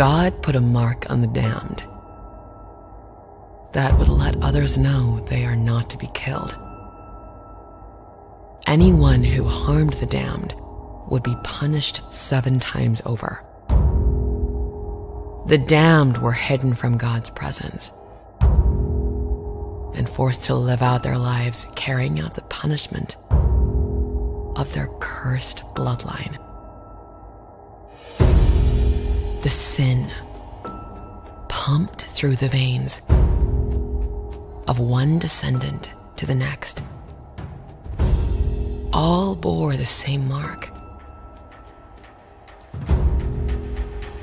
God put a mark on the damned that would let others know they are not to be killed. Anyone who harmed the damned would be punished 7 times over. The damned were hidden from God's presence and forced to live out their lives carrying out the punishment of their cursed bloodline. The sin pumped through the veins of one descendant to the next. All bore the same mark.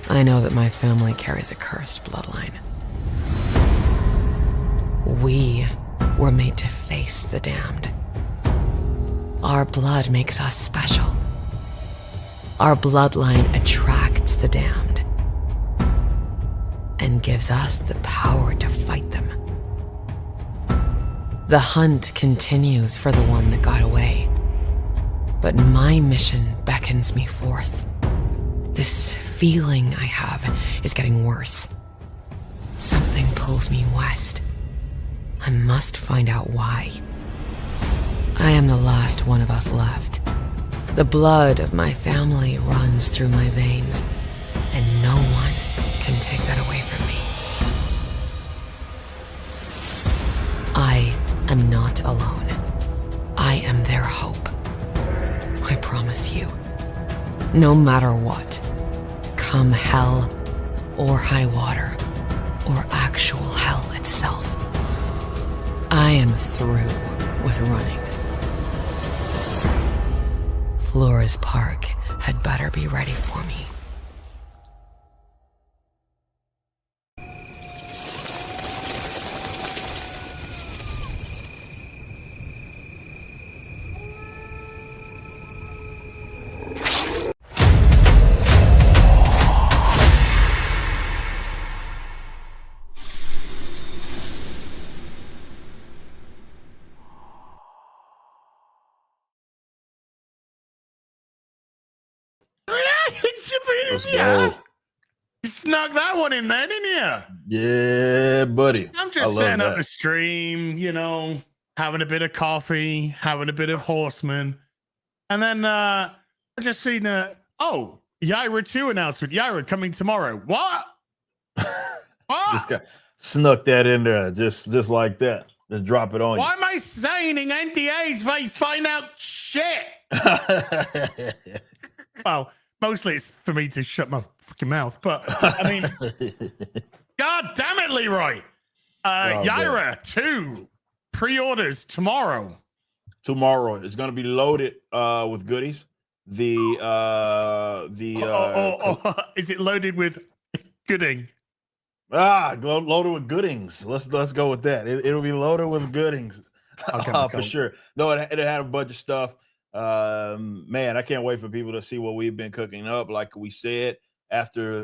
I know that my family carries a cursed bloodline. We were made to face the damned. Our blood makes us special. Our bloodline attracts the damned and gives us the power to fight them. The hunt continues for the one that got away, but my mission beckons me forth. This feeling I have is getting worse. Something pulls me west. I must find out why. I am the last one of us left. The blood of my family runs through my veins, and no one can take that away from me. I am not alone. I am their hope. I promise you. No matter what, come hell or high water, or actual hell itself, I am through with running. Flores Park had better be ready for me. Yeah. You snuck that one in there, didn't you? Yeah, buddy. I'm just setting up the stream, you know, having a bit of coffee, having a bit of Horseman. And then I just seen Yaira 2 announcement. Yaira coming tomorrow. What? What? Just snuck that in there just like that. Just drop it on Why am I signing NDAs if I find out shit? Well, mostly it's for me to shut my fucking mouth. But, I mean, God damn it, Leroy. Yaira 2 pre-orders tomorrow. Tomorrow. It's going to be loaded with goodies. Is it loaded with gooding? Loaded with goodings. Let's go with that. It'll be loaded with goodings. Okay, for sure. No, it had a bunch of stuff. Man, I can't wait for people to see what we've been cooking up. Like we said,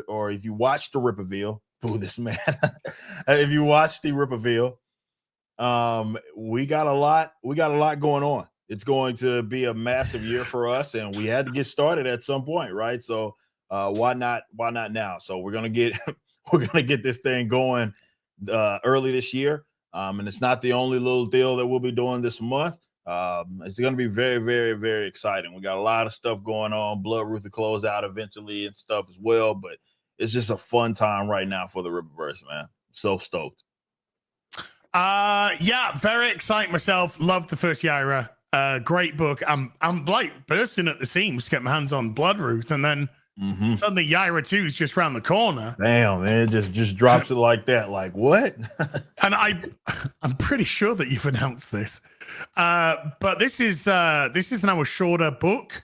or if you watch the Rip Reveal, boo this man. If you watch the Rip Reveal, we got a lot going on. It's going to be a massive year for us, and we had to get started at some point, right? So why not now? So we're gonna get this thing going early this year. And it's not the only little deal that we'll be doing this month. It's going to be very, very, very exciting. We got a lot of stuff going on. Bloodruth to close out eventually and stuff as well. But it's just a fun time right now for the Rippaverse, man. So stoked. Yeah, very excited myself. Loved the first Yaira. Great book. I'm like bursting at the seams to get my hands on Bloodruth, and then suddenly Yaira 2 is just around the corner. Damn, man, just drops it like that. Like what? And I'm pretty sure that you've announced this. But this is now a shorter book.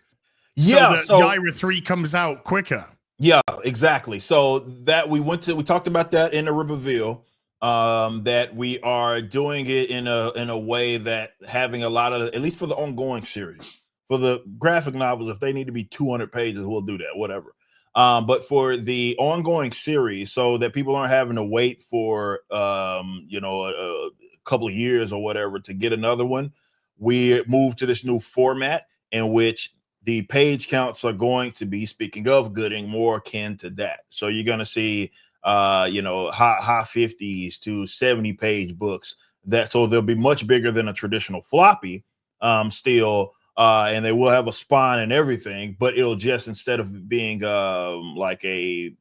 Yeah, so Yaira 3 comes out quicker. Yeah, exactly. So that we talked about that in the Rip Reveal. That we are doing it in a way that having a lot of, at least for the ongoing series, for the graphic novels, if they need to be 200 pages, we'll do that, whatever. But for the ongoing series, so that people aren't having to wait for a couple of years or whatever to get another one, we moved to this new format in which the page counts are going to be, speaking of gooding, more akin to that. So you're going to see, high 50s to 70 page books. So they'll be much bigger than a traditional floppy, still, and they will have a spine and everything. But it'll just, instead of being like a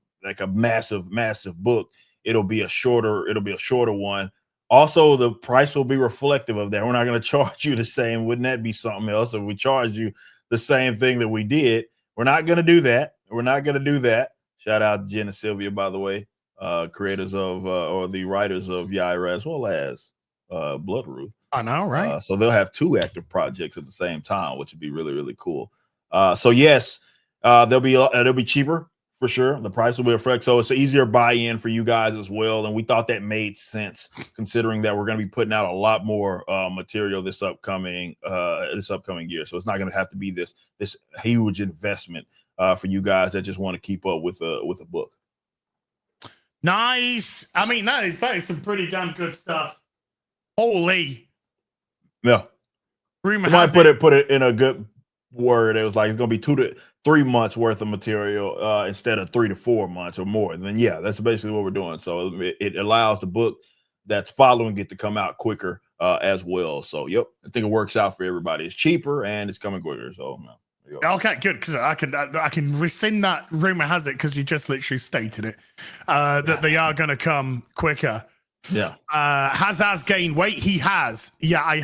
massive book, it'll be a shorter one. Also, the price will be reflective of that. We're not going to charge you the same. Wouldn't that be something else if we charge you the same thing that we did? We're not going to do that. Shout out Jen and Sylvia, by the way, creators of or the writers of Yaira, as well as Bloodruth. I know, right? So they'll have 2 active projects at the same time, which would be really, really cool. So yes, they'll be cheaper for sure. The price will be reflect, so it's an easier buy-in for you guys as well. And we thought that made sense, considering that we're going to be putting out a lot more material this upcoming year. So it's not going to have to be this huge investment for you guys that just want to keep up with a book. Nice. I mean, that is some pretty damn good stuff. Holy. Yeah. Rumor might has put it in a good word. It was like it's going to be 2 to 3 months worth of material instead of 3 to 4 months or more. Then yeah, that's basically what we're doing. So it allows the book that's following it to come out quicker as well. So yep, I think it works out for everybody. It's cheaper and it's coming quicker. So okay, good, because I can rescind that. Rumor has it, because you just literally stated it, that they are going to come quicker. Yeah. Has gained weight? He has. Yeah, I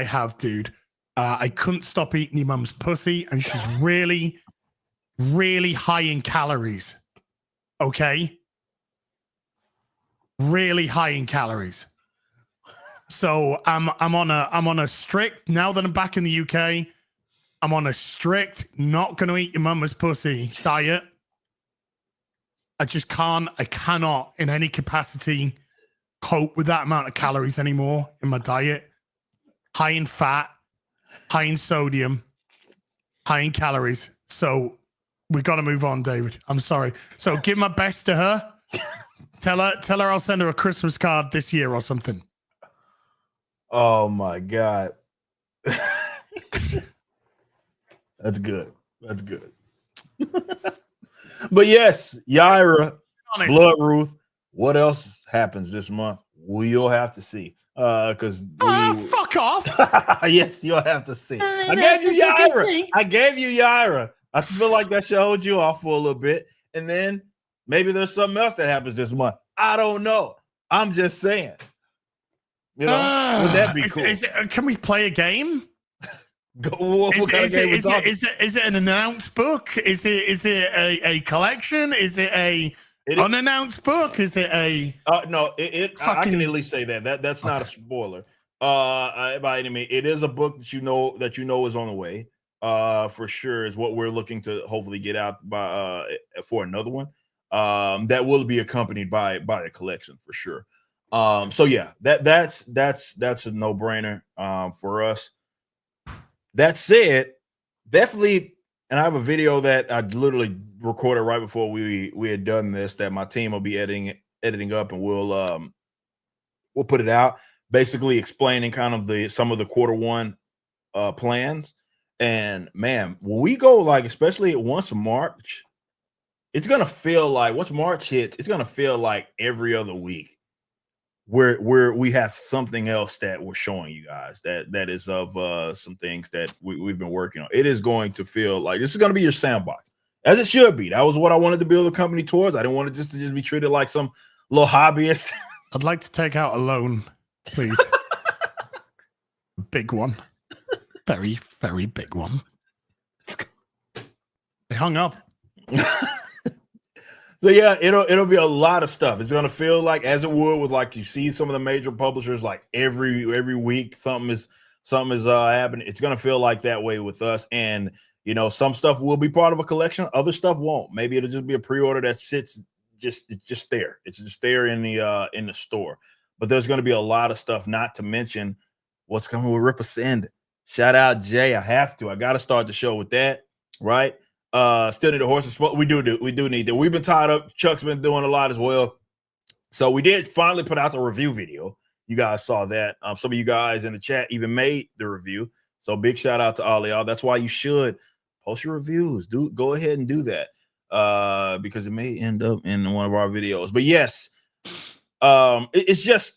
have, dude. I couldn't stop eating your mum's pussy, and she's really, really high in calories. Okay? Really high in calories. So I'm on a strict, now that I'm back in the UK, I'm on a strict not gonna eat your mama's pussy diet. I cannot in any capacity cope with that amount of calories anymore in my diet. High in fat, high in sodium, high in calories. So we got to move on, David. I'm sorry. So give my best to her. Tell her I'll send her a Christmas card this year or something. Oh my God. That's good. But yes, Yaira, Bloodruth. What else happens this month? We'll have to see. Because fuck off. Yes, you'll have to see. I gave you Yaira. I feel like that should hold you off for a little bit, and then maybe there's something else that happens this month. I don't know. I'm just saying. Would that be cool? Can we play a game? Is it an announced book? Is it a collection? Is it a unannounced book? Is it a no, I can at least say that's not a spoiler by any means. It is a book that you know is on the way for sure, is what we're looking to hopefully get out by for another one that will be accompanied by a collection for sure. So yeah, that's a no-brainer for us. That said, definitely, and I have a video that I literally recorded right before we had done this that my team will be editing up, and we'll put it out, basically explaining kind of some of the Q1 plans. And man, when we go, like, especially once March, it's gonna feel like, once March hits, it's gonna feel like every other week where we have something else that we're showing you guys that is of some things that we've been working on. It is going to feel like this is going to be your sandbox, as it should be. That was what I wanted to build a company towards. I didn't want it to just be treated like some little hobbyist. I'd like to take out a loan, please. Big one. Very, very big one. They hung up. So yeah, it'll be a lot of stuff. It's gonna feel like, as it would with, like, you see some of the major publishers, like every week something is happening. It's gonna feel like that way with us. And some stuff will be part of a collection, other stuff won't. Maybe it'll just be a pre-order that sits it's just there. It's just there in the store. But there's gonna be a lot of stuff, not to mention what's coming with Rip Ascend. Shout out Jay. I gotta start the show with that, right? Still need a horse. We do need that. We've been tied up. Chuck's been doing a lot as well. So we did finally put out the review video. You guys saw that. Some of you guys in the chat even made the review. So big shout out to all of y'all. That's why you should post your reviews. Go ahead and do that because it may end up in one of our videos. But yes, it's just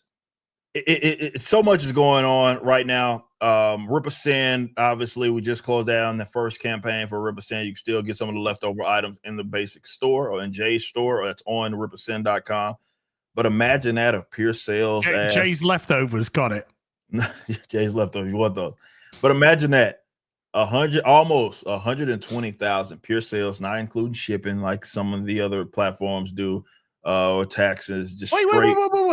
so much is going on right now. Ripasend, obviously, we just closed down the first campaign for Ripasend. You can still get some of the leftover items in the basic store or in Jay's store, or it's on ripasend.com. But imagine that of pure sales. Jay's leftovers, got it. Jay's leftovers, you want those? But imagine that almost 120,000 pure sales, not including shipping, like some of the other platforms do, or taxes. Just wait.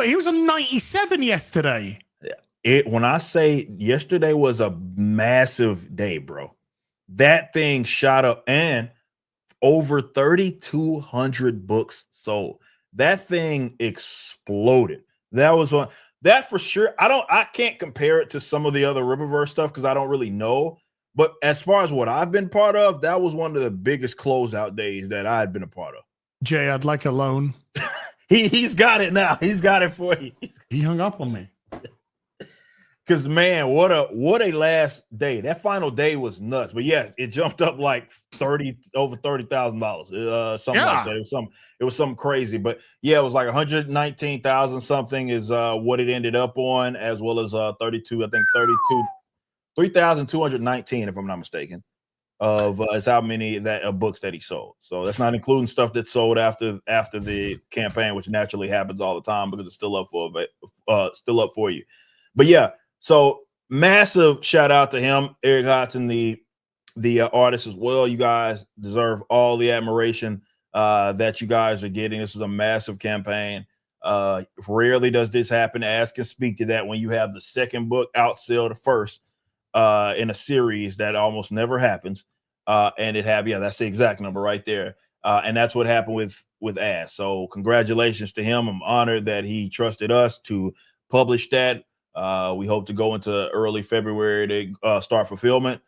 He was on 97 yesterday. When I say yesterday was a massive day, bro, that thing shot up, and over 3,200 books sold. That thing exploded. That was one that for sure. I can't compare it to some of the other Riververse stuff because I don't really know. But as far as what I've been part of, that was one of the biggest closeout days that I had been a part of. Jay, I'd like a loan. He's got it now. He's got it for you. He hung up on me. Because man, what a last day. That final day was nuts. But yes, it jumped up like over $30,000. Something like that. It was something crazy. But yeah, it was like 119,000 something is what it ended up on, as well as 3,219, if I'm not mistaken, is how many books that he sold. So that's not including stuff that sold after the campaign, which naturally happens all the time because it's still up for you. But yeah. So massive shout out to him, Eric Hodson, the artist as well. You guys deserve all the admiration that you guys are getting. This is a massive campaign. Rarely does this happen. Ask and speak to that when you have the second book outsell the first in a series. That almost never happens. And that's the exact number right there. And that's what happened with Ass. So congratulations to him. I'm honored that he trusted us to publish that. We hope to go into early February to start fulfillment.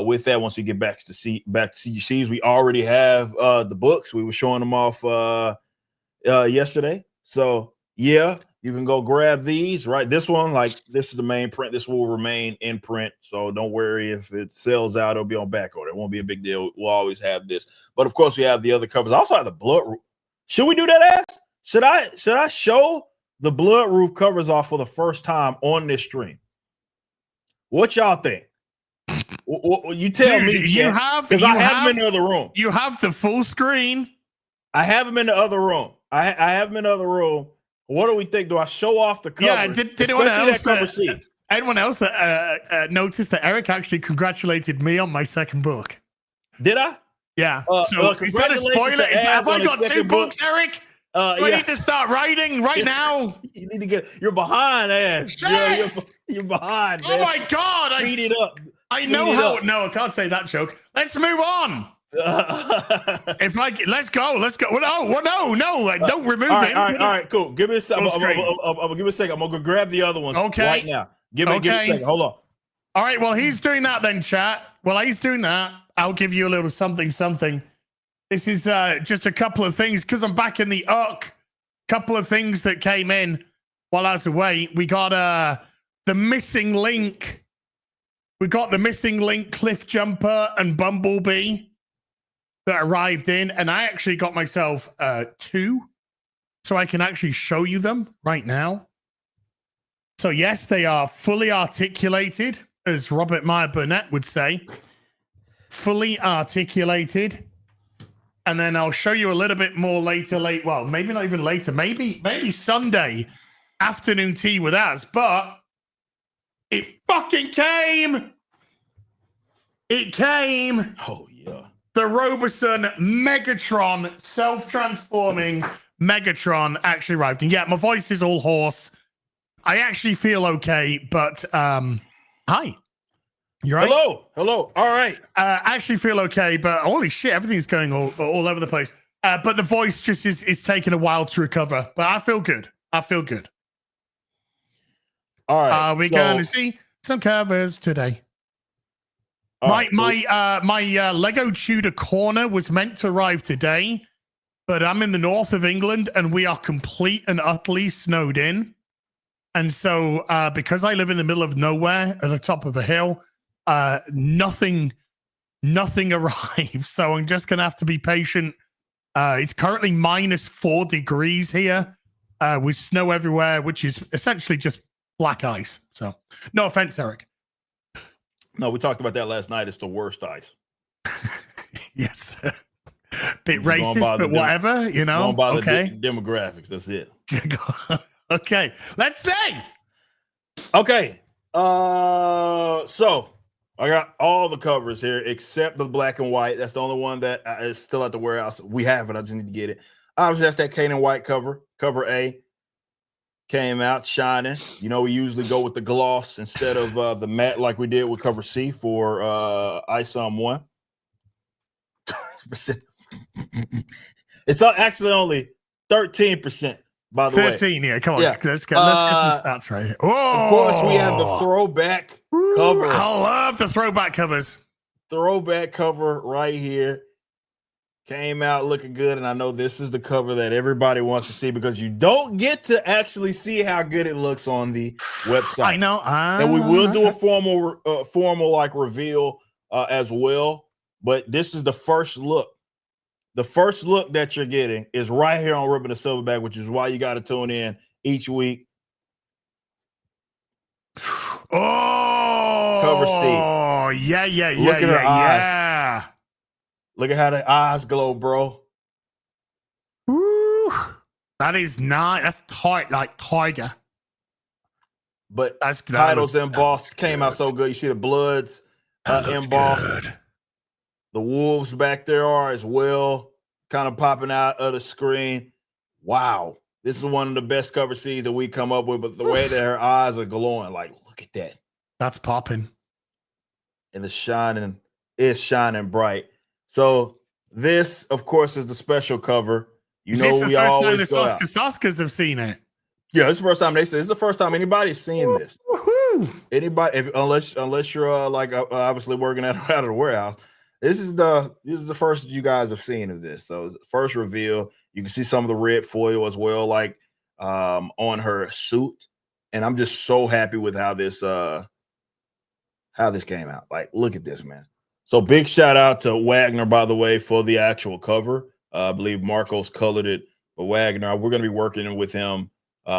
With that, once we get back to CGCs, we already have the books. We were showing them off yesterday. So yeah, you can go grab these. Right, this one, this is the main print. This will remain in print, so don't worry if it sells out. It'll be on back order. It won't be a big deal. We'll always have this. But of course, we have the other covers. I also have the Bloodruth. Should we do that, Ass? Should I show the Bloodruth covers off for the first time on this stream? What y'all think? You tell me, because I have them in the other room. You have the full screen. I have them in the other room. I have them in the other room. What do we think? Do I show off the cover? Yeah, did anyone else notice that Eric actually congratulated me on my second book? Did I? Yeah. So is that a spoiler? Have I got two books, Eric? Do I need to start writing right now? You need to you're behind, Ass. You're behind. Oh my God! Speed it up. I know how. No, I can't say that joke. Let's move on. Let's go. No! Don't remove him. All right, cool. Give me a second. I'm gonna give me a second. I'm gonna go grab the other ones right now. Give me a second. Hold on. All right. Well, he's doing that then, chat. While he's doing that, I'll give you a little something. This is just a couple of things because I'm back in the UC. Couple of things that came in while I was away. We got the missing link. We got the missing link, Cliff Jumper, and Bumblebee that arrived in, and I actually got myself two, so I can actually show you them right now. So yes, they are fully articulated, as Robert Meyer Burnett would say. Fully articulated. And then I'll show you a little bit more later. Well, maybe not even later. Maybe Sunday afternoon tea with us. But it fucking came. It came. Oh, yeah. The Roberson Megatron, self-transforming Megatron actually arrived. And yeah, my voice is all hoarse. I actually feel okay, but hi. You right? Hello. All right. I actually feel okay, but holy shit, everything's going all over the place. But the voice just is taking a while to recover. But I feel good. All right. We're going to see some covers today. My Lego Tudor Corner was meant to arrive today, but I'm in the north of England and we are complete and utterly snowed in. And so because I live in the middle of nowhere at the top of a hill, nothing nothing arrives. So I'm just going to have to be patient. It's currently -4 degrees here with snow everywhere, which is essentially just black ice. So no offense, Eric. No, we talked about that last night. It's the worst ice. Yes. Bit Just racist, but whatever, you know. Going by okay. the demographics. That's it. Okay. Let's see. Okay. So I got all the covers here except the black and white. That's the only one that is still at the warehouse. We have it. I just need to get it. Obviously, that's that Canaan White cover. Cover A came out shining. You know, we usually go with the gloss instead of the matte like we did with cover C for ISOM 1. It's actually only 13%, by the way. 13 here. Come on. Yeah. Let's get some stats right here. Oh, of course, we have the throwback cover. I love the throwback covers. Throwback cover right here. Came out looking good, and I know this is the cover that everybody wants to see because you don't get to actually see how good it looks on the website. I know, and we will do a formal like reveal as well. But this is the first look. The first look that you're getting is right here on Ripping the Silverback, which is why you got to tune in each week. Oh, cover C. Oh, yeah. Look at her eyes. Look at how the eyes glow, bro. Woo. That is nice. That's tight, like tiger. But that's titles embossed came out so good. You see the Bloods embossed. Good. The wolves back there are as well, kind of popping out of the screen. Wow. This is one of the best cover C's that we come up with, but the way that her eyes are glowing, like, look at that. That's popping. And it's shining bright. So this, of course, is the special cover. You know, we always go out. Oscars have seen it. Yeah, it's the first time they say. It's the first time anybody's seen this. Woo-hoo. Anybody, unless you're like obviously working out of the warehouse. This is the first you guys have seen of this. So first reveal. You can see some of the red foil as well, like on her suit. And I'm just so happy with how this came out. Like, look at this, man. So big shout out to Wagner, by the way, for the actual cover. I believe Marcos colored it, but Wagner, we're going to be working with him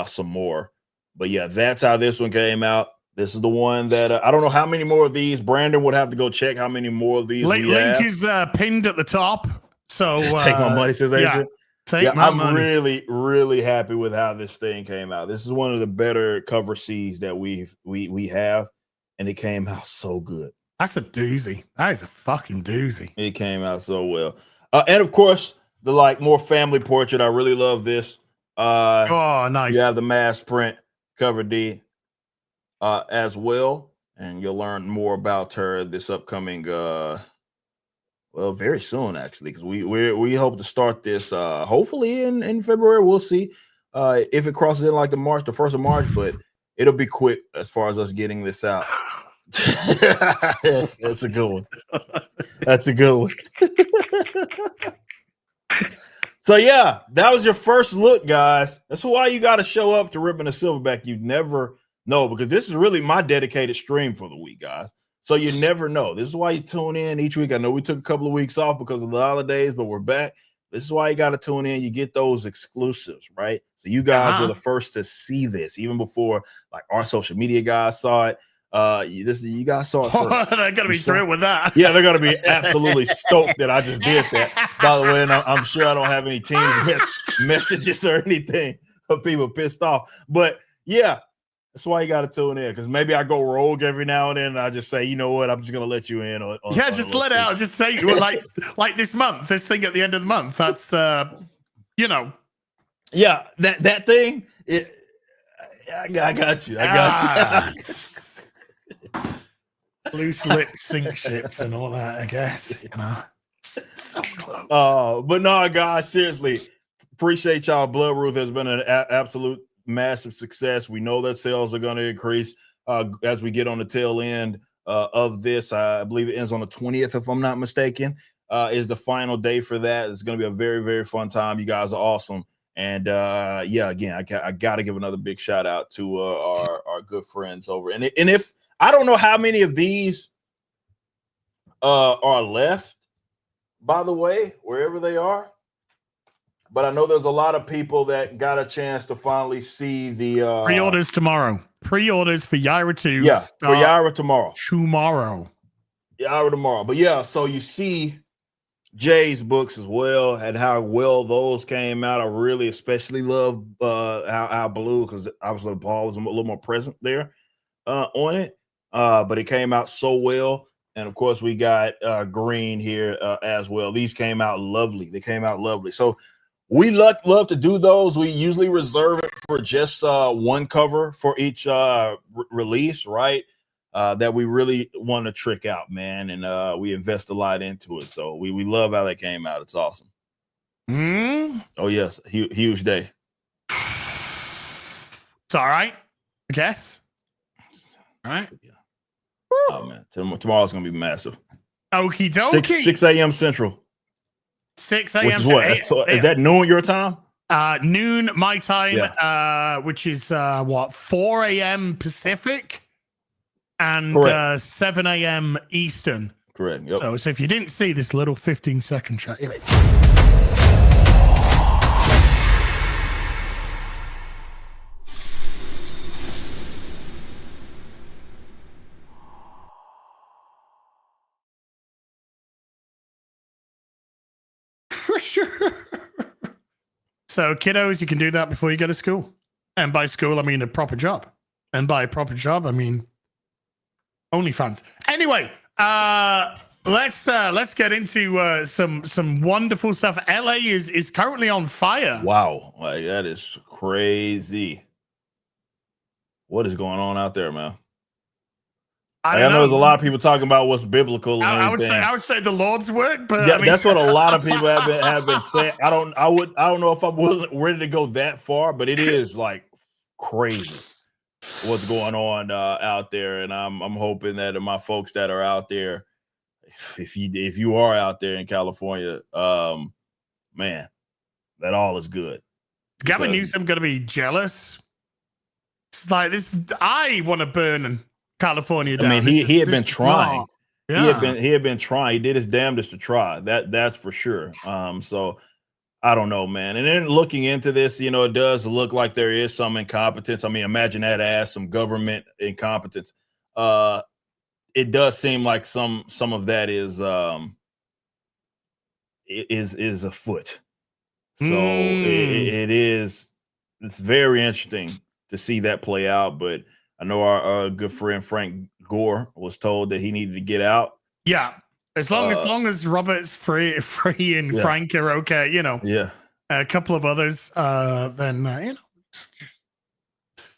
some more. But yeah, that's how this one came out. This is the one that I don't know how many more of these. Brandon would have to go check how many more of these. Link is pinned at the top. So take my money, says Adrian. I'm money. really, really happy with how this thing came out. This is one of the better cover C's that we have, and it came out so good. That's a doozy. That is a fucking doozy. It came out so well. And of course, the like more family portrait. I really love this. Oh, nice. You have the mass print cover D as well, and you'll learn more about her this upcoming very soon actually, because we hope to start this hopefully in February. We'll see if it crosses in like the 1st of March, but it'll be quick as far as us getting this out. That's a good one. That's a good one. So yeah, that was your first look, guys. That's why you got to show up to Ripping the Silverback. You never know, because this is really my dedicated stream for the week, guys. So you never know. This is why you tune in each week. I know we took a couple of weeks off because of the holidays, but we're back. This is why you got to tune in. You get those exclusives, right? So you guys were the first to see this, even before like our social media guys saw it. You guys saw it first. They're gonna be thrilled with that. Yeah, they're gonna be absolutely stoked that I just did that. By the way, and I'm sure I don't have any teams messages or anything of people pissed off. But yeah, that's why you got to tune in, because maybe I go rogue every now and then. And I just say, you know what, I'm just gonna let you in. Just let it out. Just say like this month, this thing at the end of the month. That's Yeah, that thing. I got you. I got you. Loose lips sink ships and all that, I guess. You know, so close. But no, guys, seriously, appreciate y'all. Bloodruth has been an absolute massive success. We know that sales are going to increase as we get on the tail end of this. I believe it ends on the 20th, if I'm not mistaken, is the final day for that. It's going to be a very, very fun time. You guys are awesome. And again, I got to give another big shout out to our good friends over. And if I don't know how many of these are left, by the way, wherever they are. But I know there's a lot of people that got a chance to finally see the pre-orders tomorrow. Pre-orders for Yaira 2. Yeah, for Yaira tomorrow. Yaira tomorrow. But yeah, so you see Jay's books as well and how well those came out. I really especially love how Blue, because obviously Paul was a little more present there on it. But it came out so well. And of course, we got Green here as well. These came out lovely. They came out lovely. So we love to do those. We usually reserve it for just one cover for each release, right? That we really want to trick out, man. And we invest a lot into it. So we love how they came out. It's awesome. Oh, yes. Huge day. It's all right, I guess. All right. Yeah. Oh, man. Tomorrow's going to be massive. Okie dokie. 6 a.m. Central. 6 a.m. Which is what? Is that noon your time? Noon my time, which is 4 a.m. Pacific and 7 a.m. Eastern. Correct. Yep. So if you didn't see this little 15-second shot, for sure. So, kiddos, you can do that before you go to school. And by school, I mean a proper job. And by a proper job, I mean OnlyFans. Anyway, let's get into some wonderful stuff. LA is currently on fire. Wow, like, that is crazy. What is going on out there, man? I know there's a lot of people talking about what's biblical. And I would say the Lord's work, but yeah, I mean, that's what a lot of people have been saying. I don't know if I'm ready to go that far, but it is like crazy what's going on out there, and I'm hoping that my folks that are out there, if you are out there in California, man, that all is good. Gavin Newsom gonna be jealous. It's like this. I want to burn California down. I mean, he had been trying. Yeah. He had been trying. He did his damnedest to try. That's for sure. So I don't know, man. And then looking into this, you know, it does look like there is some incompetence. I mean, imagine that as some government incompetence. It does seem like some of that is afoot. So it's very interesting to see that play out. But I know our good friend Frank Gore was told that he needed to get out. Yeah. As long as Robert's free and Frank are okay, you know. Yeah. A couple of others, then you know.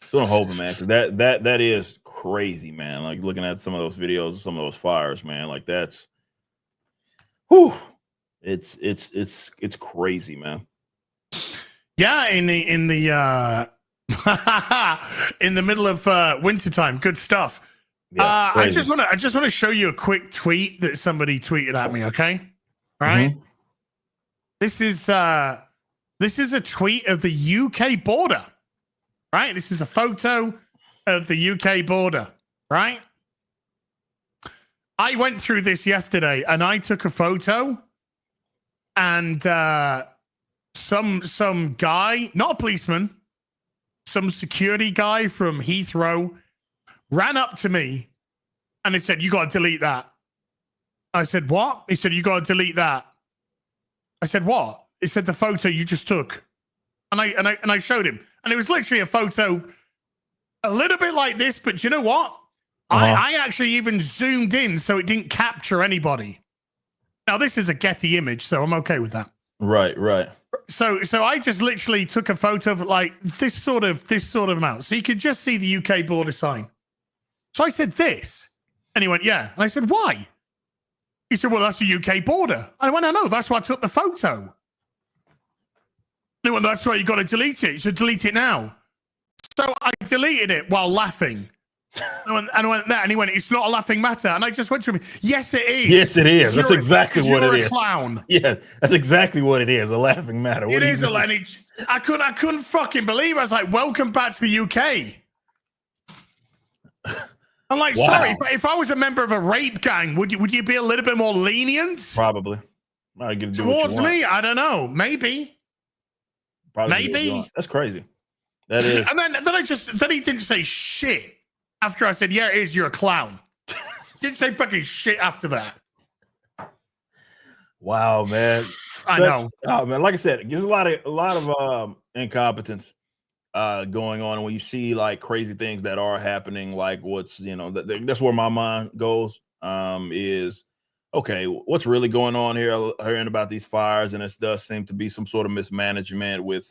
So I'm hoping, man, because that is crazy, man. Like looking at some of those videos, some of those fires, man. Like that's, whew, it's crazy, man. Yeah, in the in the middle of wintertime, good stuff. Yeah, I just want to show you a quick tweet that somebody tweeted at me. Okay, right. Mm-hmm. This is a tweet of the UK border. Right. This is a photo of the UK border. Right. I went through this yesterday, and I took a photo, and some guy, not a policeman, some security guy from Heathrow ran up to me and he said, "You got to delete that." I said, "What?" He said, "You got to delete that." I said, "What?" He said, "The photo you just took." And I showed him. And it was literally a photo a little bit like this, but do you know what? I actually even zoomed in so it didn't capture anybody. Now this is a Getty image, so I'm okay with that. Right. So I just literally took a photo of like this sort of amount. So you could just see the UK border sign. So I said this. And he went, "Yeah." And I said, "Why?" He said, "Well, that's the UK border." I went, "I know, that's why I took the photo." He went, "That's why you got to delete it." He said, "Delete it now." So I deleted it while laughing. And I went there, and he went, "It's not a laughing matter." And I just went to him, "Yes, it is. Yes, it is. That's exactly what it is. You're a clown." Yeah, that's exactly what it is. A laughing matter. It is a laughing. I couldn't fucking believe it. I was like, "Welcome back to the UK." I'm like, Wow. sorry, if I was a member of a rape gang, would you be a little bit more lenient? Probably. I get to do Towards what you want. me? I don't know. Maybe. Probably Maybe. That's crazy. That is. And then he didn't say shit after I said, yeah, it is, you're a clown. Didn't say fucking shit after that. Wow, man. I know. Oh man, like I said, there's a lot of incompetence going on. And when you see like crazy things that are happening, like what's that's where my mind goes. Is okay, what's really going on here? Hearing about these fires, and it does seem to be some sort of mismanagement with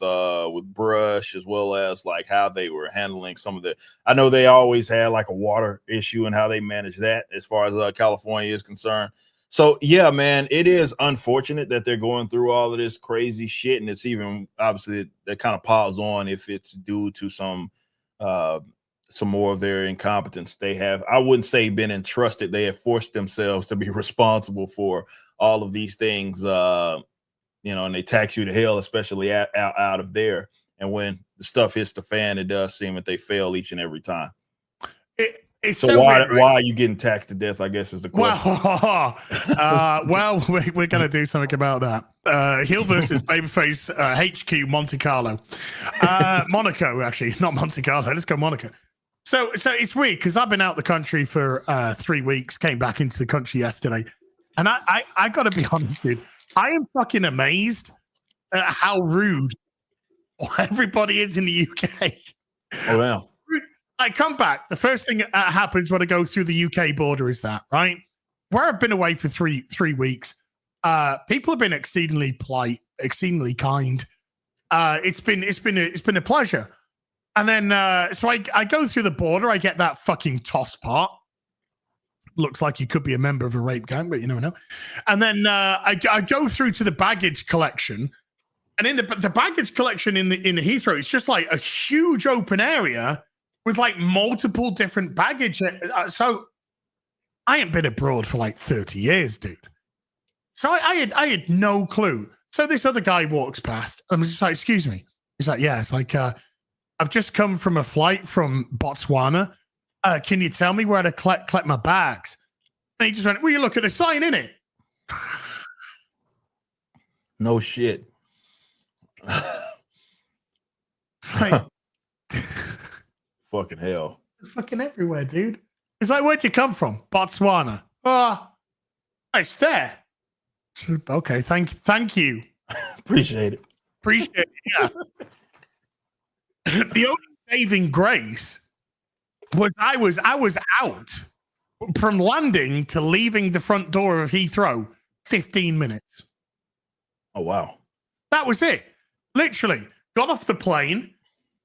brush, as well as like how they were handling some of the. I know they always had like a water issue and how they manage that as far as California is concerned. So yeah, man, it is unfortunate that they're going through all of this crazy shit, and it's even obviously that kind of piles on if it's due to some more of their incompetence. They have, I wouldn't say been entrusted, they have forced themselves to be responsible for all of these things, and they tax you to hell, especially out of there. And when the stuff hits the fan, it does seem that they fail each and every time. It's so why are you getting taxed to death, I guess, is the question. Well, we're going to do something about that. Heel versus Babyface, HQ, Monte Carlo. Monaco, actually, not Monte Carlo. Let's go Monaco. So it's weird because I've been out the country for 3 weeks, came back into the country yesterday. And I got to be honest, dude, I am fucking amazed at how rude everybody is in the UK. Oh, yeah. I come back. The first thing that happens when I go through the UK border is that, right? Where I've been away for three weeks, people have been exceedingly polite, exceedingly kind. It's been a pleasure. And then, so I go through the border. I get that fucking toss pot. Looks like you could be a member of a rape gang, but you never know. And then I go through to the baggage collection. And in the baggage collection in the Heathrow, it's just like a huge open area with like multiple different baggage. So I ain't been abroad for like 30 years, dude. So I had no clue. So this other guy walks past. I'm just like, excuse me. He's like, yeah, it's like, I've just come from a flight from Botswana. Can you tell me where to collect my bags? And he just went, well, you look at the sign, innit? No shit. Like, fucking hell. Fucking everywhere, dude. It's like, where'd you come from? Botswana. It's there. Okay, thank you. Appreciate it. Yeah. The only saving grace was I was out from landing to leaving the front door of Heathrow 15 minutes. Oh wow. That was it. Literally got off the plane,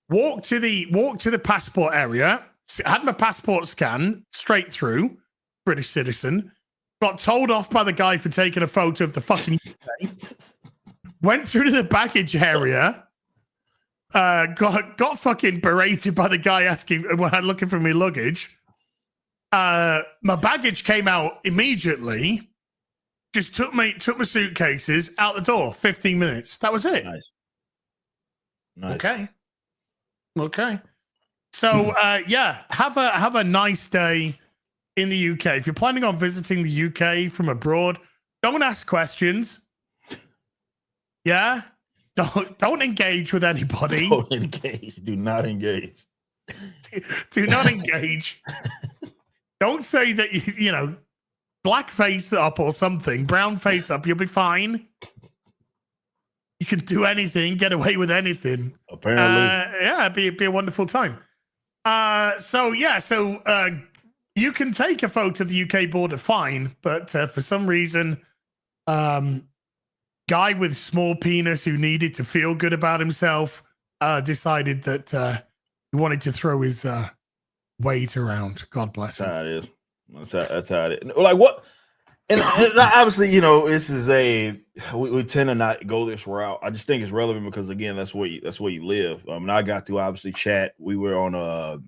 walked to the passport area, had my passport scanned straight through, British citizen, got told off by the guy for taking a photo of the fucking went through to the baggage area, got fucking berated by the guy asking when I'm looking for my luggage. My baggage came out immediately. Just took my suitcases out the door. 15 minutes. That was it. Nice. Okay. So yeah, have a nice day in the UK. If you're planning on visiting the UK from abroad, don't ask questions. Yeah. Don't engage with anybody. Don't engage. Do not engage. Do not engage. Don't say that you know, black face up or something, brown face up, you'll be fine. You can do anything, get away with anything. Apparently. Yeah, it'd be a wonderful time. So you can take a photo of the UK border fine, but for some reason, guy with small penis who needed to feel good about himself decided that he wanted to throw his weight around. God bless him. That's how it is. That's how it is. Like what? And obviously, you know, this is we tend to not go this route. I just think it's relevant because again, that's where you live. And I got to obviously chat. We were on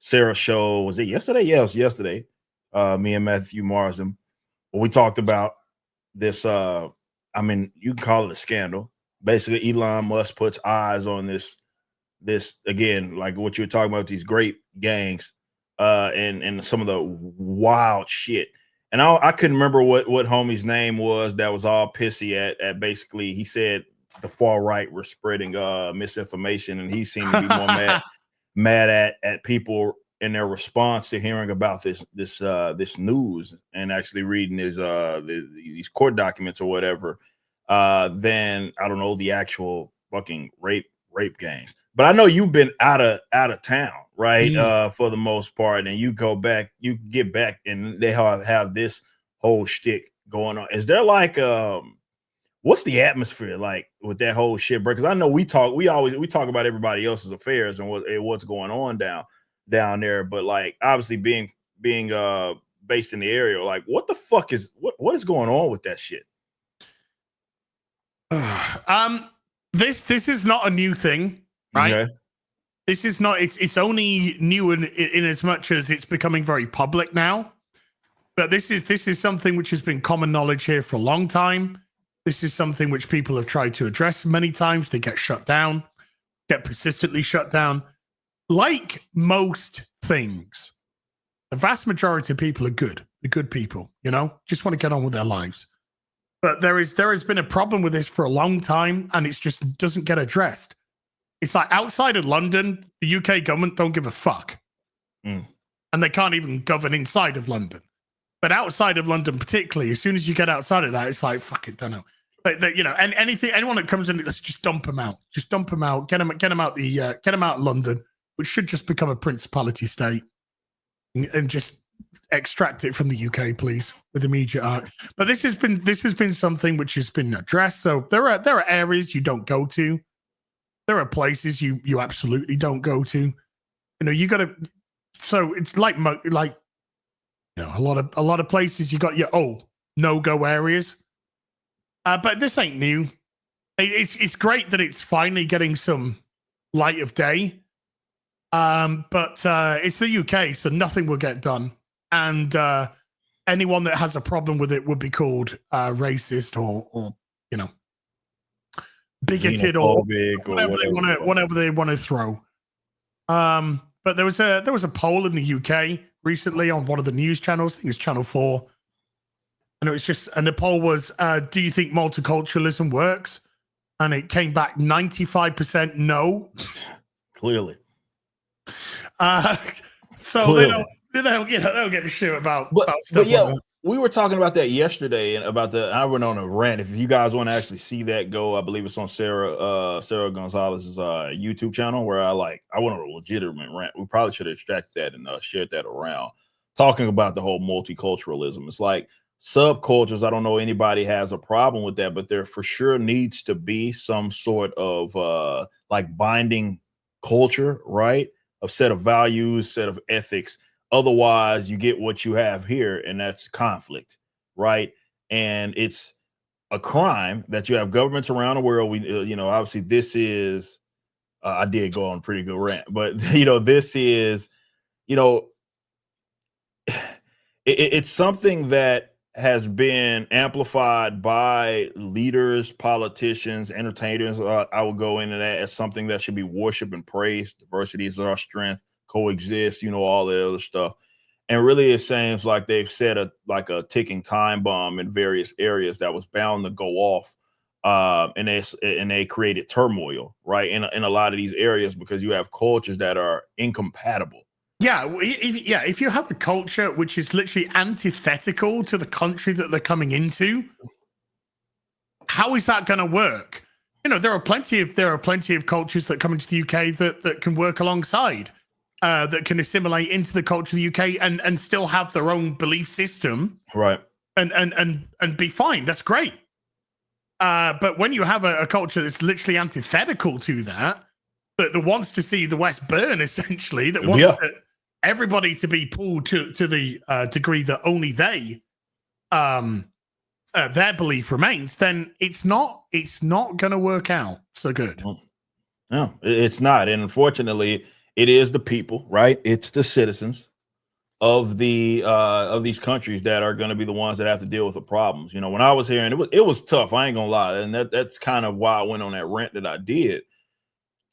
Sarah's show. Was it yesterday? Yeah, it was yesterday. Me and Matthew Marsden. We talked about this. I mean, you can call it a scandal. Basically, Elon Musk puts eyes on this again, like what you were talking about, these great gangs. and some of the wild shit. And I couldn't remember what homie's name was that was all pissy at basically, he said the far right were spreading misinformation, and he seemed to be more mad at people in their response to hearing about this news and actually reading these court documents or whatever, than, I don't know, the actual fucking rape gangs. But I know you've been out of town, right? For the most part, and you get back, and they have this whole shtick going on. Is there like what's the atmosphere like with that whole shit, bro? Because I know we talk about everybody else's affairs and what's going on down there, but like obviously being based in the area, like what the fuck is what is going on with that shit? This is not a new thing, right? Okay. This is not. It's only new in as much as it's becoming very public now. But this is something which has been common knowledge here for a long time. This is something which people have tried to address many times. They get shut down, get persistently shut down. Like most things, the vast majority of people are good. They're good people, just want to get on with their lives. But there has been a problem with this for a long time, and it just doesn't get addressed. It's like outside of London, the UK government don't give a fuck. And they can't even govern inside of London. But outside of London, particularly, as soon as you get outside of that, it's like, fuck it, don't know. And anyone that comes in, let's just dump them out. Just dump them out. Get them out of London, which should just become a principality state, and just extract it from the UK, please, with immediate art. But this has been something which has been addressed. So there are areas you don't go to. There are places you absolutely don't go to. You got to. So it's like a lot of places you got your no-go areas. But this ain't new. It's great that it's finally getting some light of day. But it's the UK, so nothing will get done. And anyone that has a problem with it would be called racist or bigoted or whatever they want to throw. But there was a poll in the UK recently on one of the news channels. I think it's Channel 4. And the poll was, do you think multiculturalism works? And it came back 95% no. Clearly. So Clearly. they don't give a shit about stuff. But yeah, we were talking about that yesterday, and I went on a rant. If you guys want to actually see that, go. I believe it's on Sarah Gonzalez's YouTube channel, where I went on a legitimate rant. We probably should have extracted that and shared that around, talking about the whole multiculturalism. It's like subcultures. I don't know anybody has a problem with that, but there for sure needs to be some sort of binding culture, right? A set of values, set of ethics. Otherwise, you get what you have here, and that's conflict, right? And it's a crime that you have governments around the world. We, obviously, this is. I did go on a pretty good rant, but this is, it's something that has been amplified by leaders, politicians, entertainers. I will go into that as something that should be worshiped and praised. Diversity is our strength. Coexist, all that other stuff. And really, it seems like they've set a ticking time bomb in various areas that was bound to go off, and they created turmoil, right, in a lot of these areas, because you have cultures that are incompatible. Yeah, if you have a culture which is literally antithetical to the country that they're coming into, how is that going to work? There are plenty of cultures that come into the UK that can work alongside. That can assimilate into the culture of the UK and still have their own belief system, right? And be fine. That's great. But when you have a culture that's literally antithetical to that wants to see the West burn, essentially, that wants everybody to be pulled to the degree that only their belief remains, then it's not going to work out so good. No, it's not, and unfortunately, it is the people, right? It's the citizens of these countries that are going to be the ones that have to deal with the problems. When I was hearing it was tough. I ain't gonna lie, and that's kind of why I went on that rant that I did.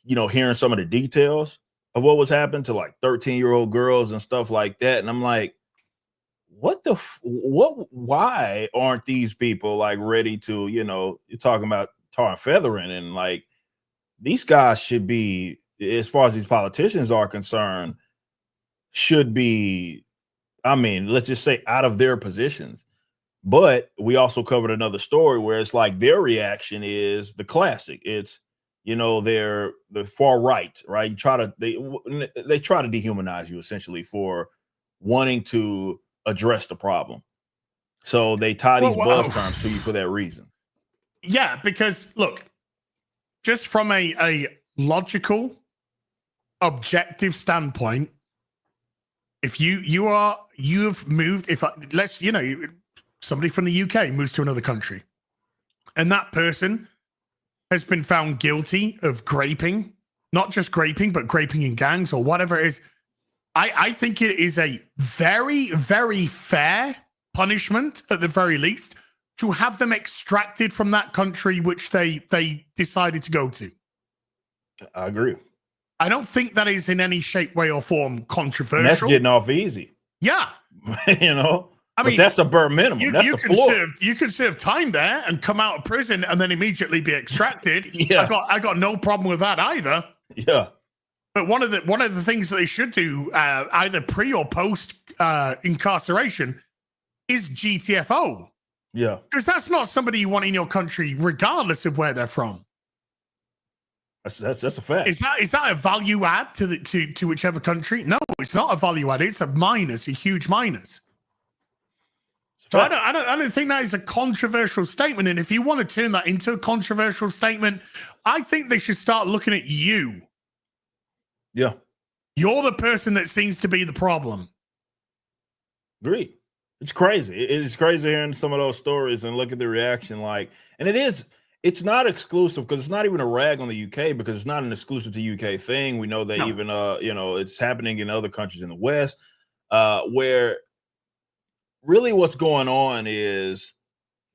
Hearing some of the details, of what was happening to like 13-year-old girls and stuff like that. And I'm like, why aren't these people like ready to, you're talking about tar and feathering, and like these guys should be, as far as these politicians are concerned, should be, I mean, let's just say out of their positions. But we also covered another story where it's like their reaction is the classic. It's, they're the far right, right? They try to dehumanize you essentially for wanting to address the problem. So they tie these buzz terms to you for that reason. Yeah, because look, just from a logical, objective standpoint, if you've moved, somebody from the UK moves to another country, and that person has been found guilty of graping, not just graping, but graping in gangs or whatever it is, I think it is a very, very fair punishment, at the very least, to have them extracted from that country which they decided to go to. I agree. I don't think that is in any shape, way, or form controversial. And that's getting off easy. Yeah. I mean, that's a bare minimum. That's the floor. You could serve time there and come out of prison and then immediately be extracted. Yeah. I got no problem with that either. Yeah. But one of the things that they should do, either pre or post incarceration, is GTFO. Yeah. Because that's not somebody you want in your country, regardless of where they're from. That's a fact. Is that a value add to whichever country? No, it's not a value add. It's a minus, a huge minus. So I don't think that is a controversial statement. And if you want to turn that into a controversial statement, I think they should start looking at you. Yeah. You're the person that seems to be the problem. Agreed. It's crazy. It's crazy hearing some of those stories and look at the reaction. It's not exclusive, because it's not even a rag on the UK, because it's not an exclusive to UK thing. We know that even, it's happening in other countries in the West, where really what's going on is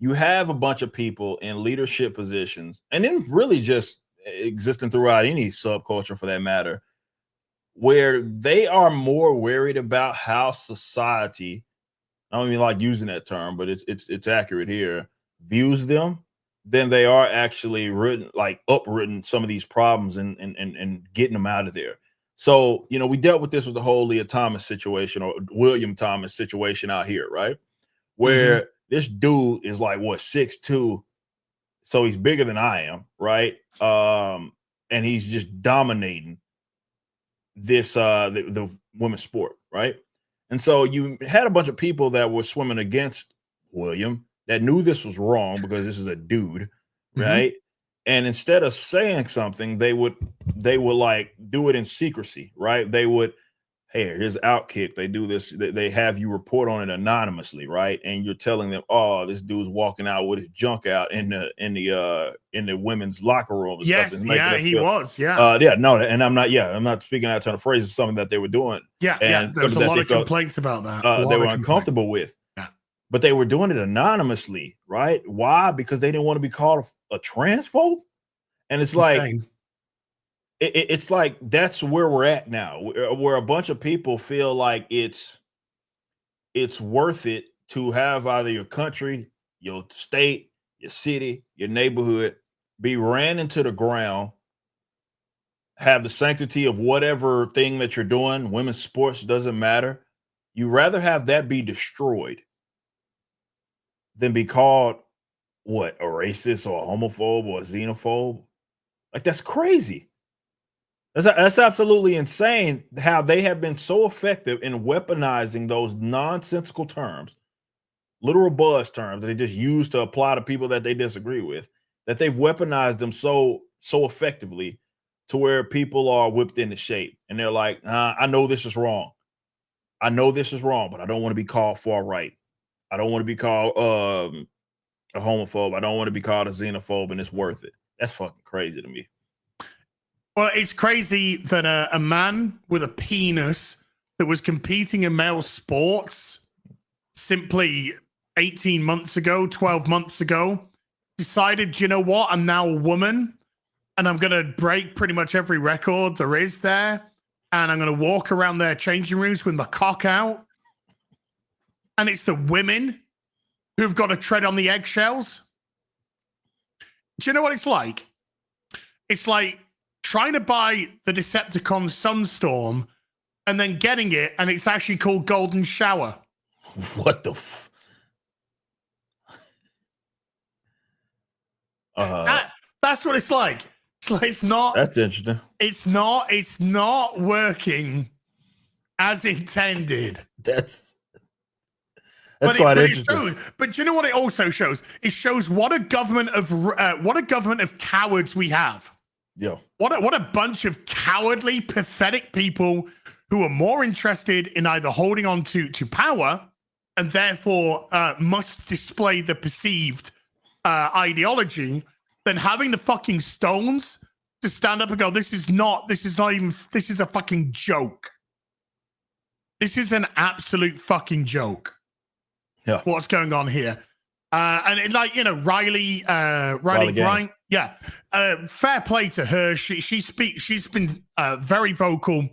you have a bunch of people in leadership positions, and then really just existing throughout any subculture for that matter, where they are more worried about how society, I don't even like using that term, but it's accurate here, views them, than they are actually uprooting some of these problems and getting them out of there. So, we dealt with this with the whole Leah Thomas situation, or William Thomas situation out here, right? Where this dude is like, 6'2", so he's bigger than I am, right? And he's just dominating this the women's sport, right? And so you had a bunch of people that were swimming against William that knew this was wrong, because this is a dude, right? And instead of saying something, they would like do it in secrecy, right? They would, hey, here's Outkick. They do this. They have you report on it anonymously, right? And you're telling them, oh, this dude's walking out with his junk out in the women's locker room. Yes, he was. And I'm not speaking out of turn of phrase. It's something that they were doing. And there's a lot of complaints about that. They were uncomfortable with. But they were doing it anonymously, right? Why? Because they didn't want to be called a transphobe. And it's like, it's like that's where we're at now, where a bunch of people feel like it's worth it to have either your country, your state, your city, your neighborhood be ran into the ground, have the sanctity of whatever thing that you're doing, women's sports, doesn't matter. You rather have that be destroyed than be called a racist or a homophobe or a xenophobe. Like, that's crazy. That's absolutely insane how they have been so effective in weaponizing those nonsensical terms, literal buzz terms that they just use to apply to people that they disagree with, that they've weaponized them so effectively to where people are whipped into shape. And they're like, I know this is wrong. I know this is wrong, but I don't want to be called far right. I don't want to be called a homophobe. I don't want to be called a xenophobe, and it's worth it. That's fucking crazy to me. Well, it's crazy that a man with a penis that was competing in male sports simply 18 months ago, 12 months ago, decided, you know what, I'm now a woman and I'm going to break pretty much every record there is there. and I'm going to walk around their changing rooms with my cock out. And it's the women who've got to tread on the eggshells. Do you know what it's like? It's like trying to buy the Decepticon Sunstorm and then getting it, and it's actually called Golden Shower. What the that's what it's like. It's not. That's interesting. It's not working as intended. That's quite interesting. But do you know what it also shows? It shows what a government of cowards we have. Yeah. What a bunch of cowardly, pathetic people who are more interested in either holding on to power and therefore must display the perceived ideology than having the fucking stones to stand up and go, this is a fucking joke. This is an absolute fucking joke. Yeah. What's going on here? And it, like, you know, Riley Grind. Yeah. Fair play to her. She's been very vocal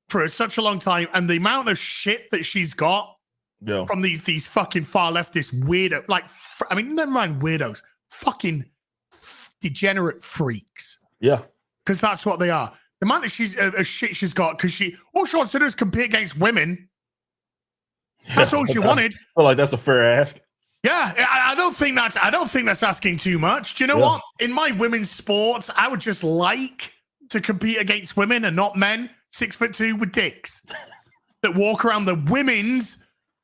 for such a long time. And the amount of shit that she's got from these fucking far leftist weirdo, never mind weirdos, fucking degenerate freaks. Yeah. Because that's what they are. The amount of shit she's got, because all she wants to do is compete against women. That's all she wanted. I feel like that's a fair ask. Yeah, I don't think that's asking too much. Do you know what? In my women's sports, I would just like to compete against women and not men 6'2" with dicks that walk around the women's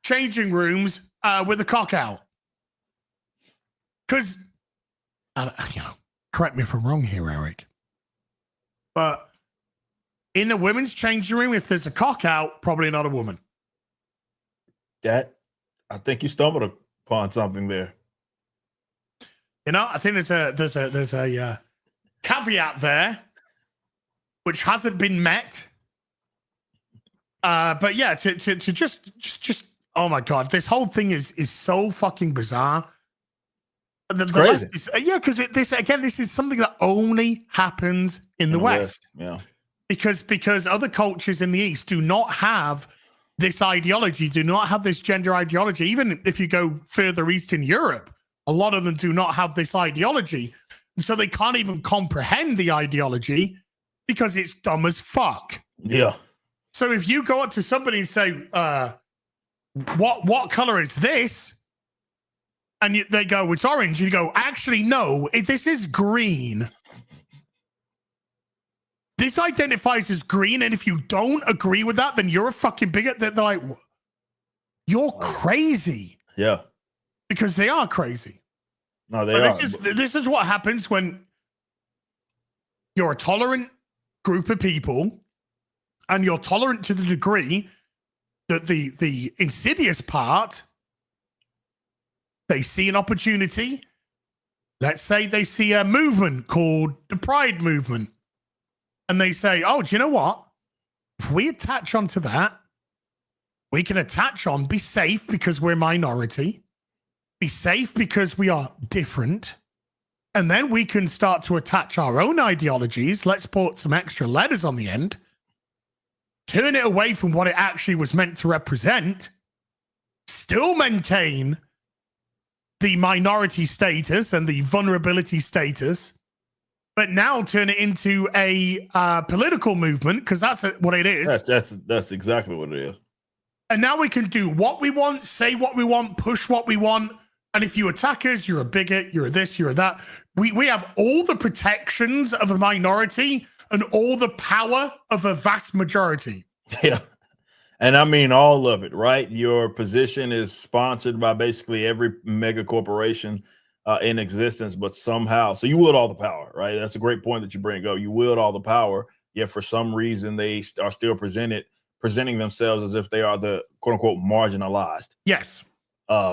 changing rooms with a cock out. Because, correct me if I'm wrong here, Eric, but in the women's changing room, if there's a cock out, probably not a woman. I think you stumbled upon something there. You know, I think there's a caveat there, which hasn't been met. But yeah, to just oh my god, this whole thing is so fucking bizarre. It's crazy. Because this is something that only happens in the West. Yeah, because other cultures in the East do not have this ideology, do not have this gender ideology. Even if you go further east in Europe, a lot of them do not have this ideology. And so they can't even comprehend the ideology because it's dumb as fuck. Yeah. So if you go up to somebody and say, what color is this? And they go, it's orange. You go, actually, no, this is green. This identifies as green, and if you don't agree with that, then you're a fucking bigot. They're like, you're crazy. Yeah. Because they are crazy. No, they are. This is what happens when you're a tolerant group of people, and you're tolerant to the degree that the insidious part, they see an opportunity. Let's say they see a movement called the Pride Movement. And they say, oh, do you know what? If we attach onto that, we can attach on, be safe because we're a minority, be safe because we are different. And then we can start to attach our own ideologies. Let's put some extra letters on the end, turn it away from what it actually was meant to represent, still maintain the minority status and the vulnerability status, but now turn it into a political movement, because that's what it is. That's exactly what it is. And now we can do what we want, say what we want, push what we want. And if you attack us, you're a bigot, you're a this, you're a that. We have all the protections of a minority and all the power of a vast majority. Yeah. And I mean all of it, right? Your position is sponsored by basically every mega corporation in existence, but somehow, so you wield all the power, right? That's a great point that you bring up. You wield all the power, yet for some reason they are still presenting themselves as if they are the quote unquote marginalized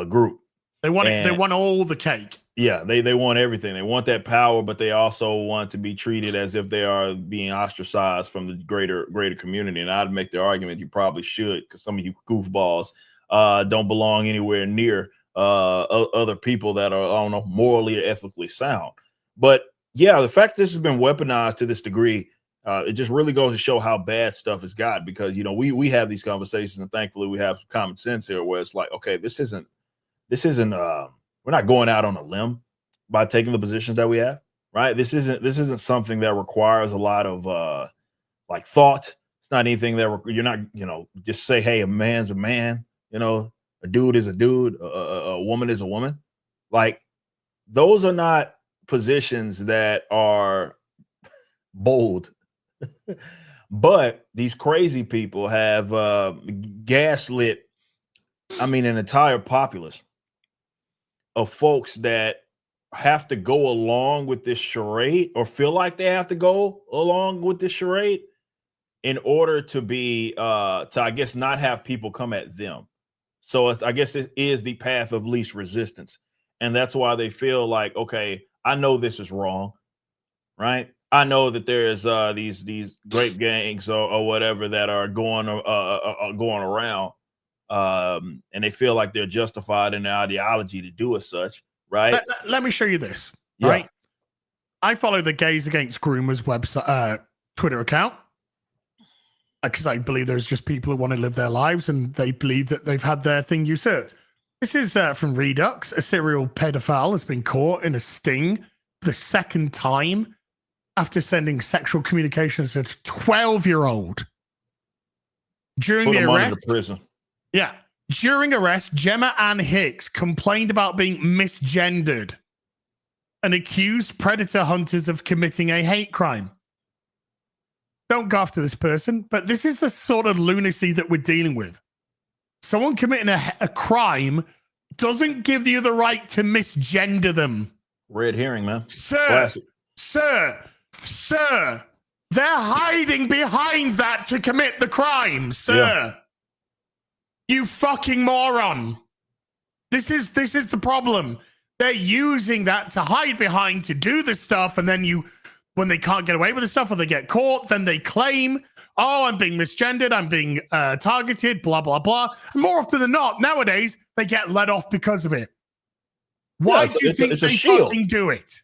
group. They want all the cake. Yeah, they want everything. They want that power, but they also want to be treated as if they are being ostracized from the greater community. And I'd make the argument you probably should, because some of you goofballs don't belong anywhere near other people that are, I don't know, morally or ethically sound. But yeah, the fact this has been weaponized to this degree, it just really goes to show how bad stuff has got, because, you know, we have these conversations, and thankfully we have some common sense here where it's like, okay, this isn't we're not going out on a limb by taking the positions that we have, right? This isn't something that requires a lot of like thought. It's not anything that you're not, you know, just say, hey, a man's a man, you know, a dude is a dude, a woman is a woman. Like, those are not positions that are bold. But these crazy people have gaslit, I mean, an entire populace of folks that have to go along with this charade, or feel like they have to go along with this charade, in order to be I guess not have people come at them. So I guess it is the path of least resistance, and that's why they feel like, okay, I know this is wrong, right? I know that there's these grape gangs or whatever that are going around, and they feel like they're justified in their ideology to do as such, right? Let me show you this. Yeah. Right, I follow the Gays Against Groomers website, Twitter account, because I believe there's just people who want to live their lives and they believe that they've had their thing usurped. This is from Redux. A serial pedophile has been caught in a sting the second time after sending sexual communications to a 12-year-old. During Put the him under arrest, the prison. yeah, during arrest, Gemma Ann Hicks complained about being misgendered and accused predator hunters of committing a hate crime. Don't go after this person, but this is the sort of lunacy that we're dealing with. Someone committing a crime doesn't give you the right to misgender them. Red herring, man. Sir, they're hiding behind that to commit the crime, sir. Yeah. You fucking moron. This is the problem. They're using that to hide behind to do this stuff, and then when they can't get away with the stuff or they get caught, then they claim, oh, I'm being misgendered, I'm being targeted, blah, blah, blah. And more often than not, nowadays, they get let off because of it. Why do you think they fucking do it?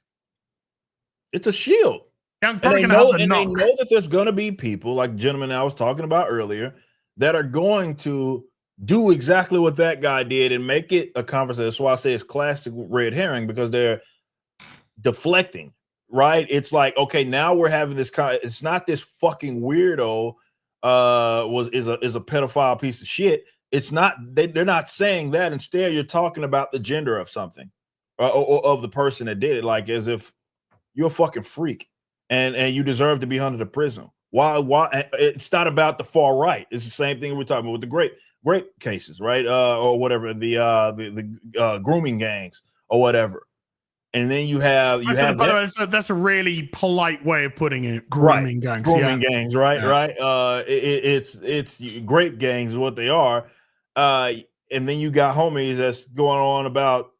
It's a shield. And they know that there's going to be people, like the gentleman I was talking about earlier, that are going to do exactly what that guy did and make it a conversation. That's why I say it's classic red herring, because they're deflecting, right? It's like, okay, now we're having this it's not this fucking weirdo is a pedophile piece of shit. It's not, they're not saying that. Instead, you're talking about the gender of something or of the person that did it, like as if you're a fucking freak and you deserve to be under the prison. Why? It's not about the far right. It's the same thing we're talking about with the great cases, right? Or whatever, the grooming gangs or whatever. And then you have by the way, that's a really polite way of putting it. Grooming gangs. Grooming gangs, right? Yeah. Right. It's grape gangs is what they are. And then you got homies that's going on about,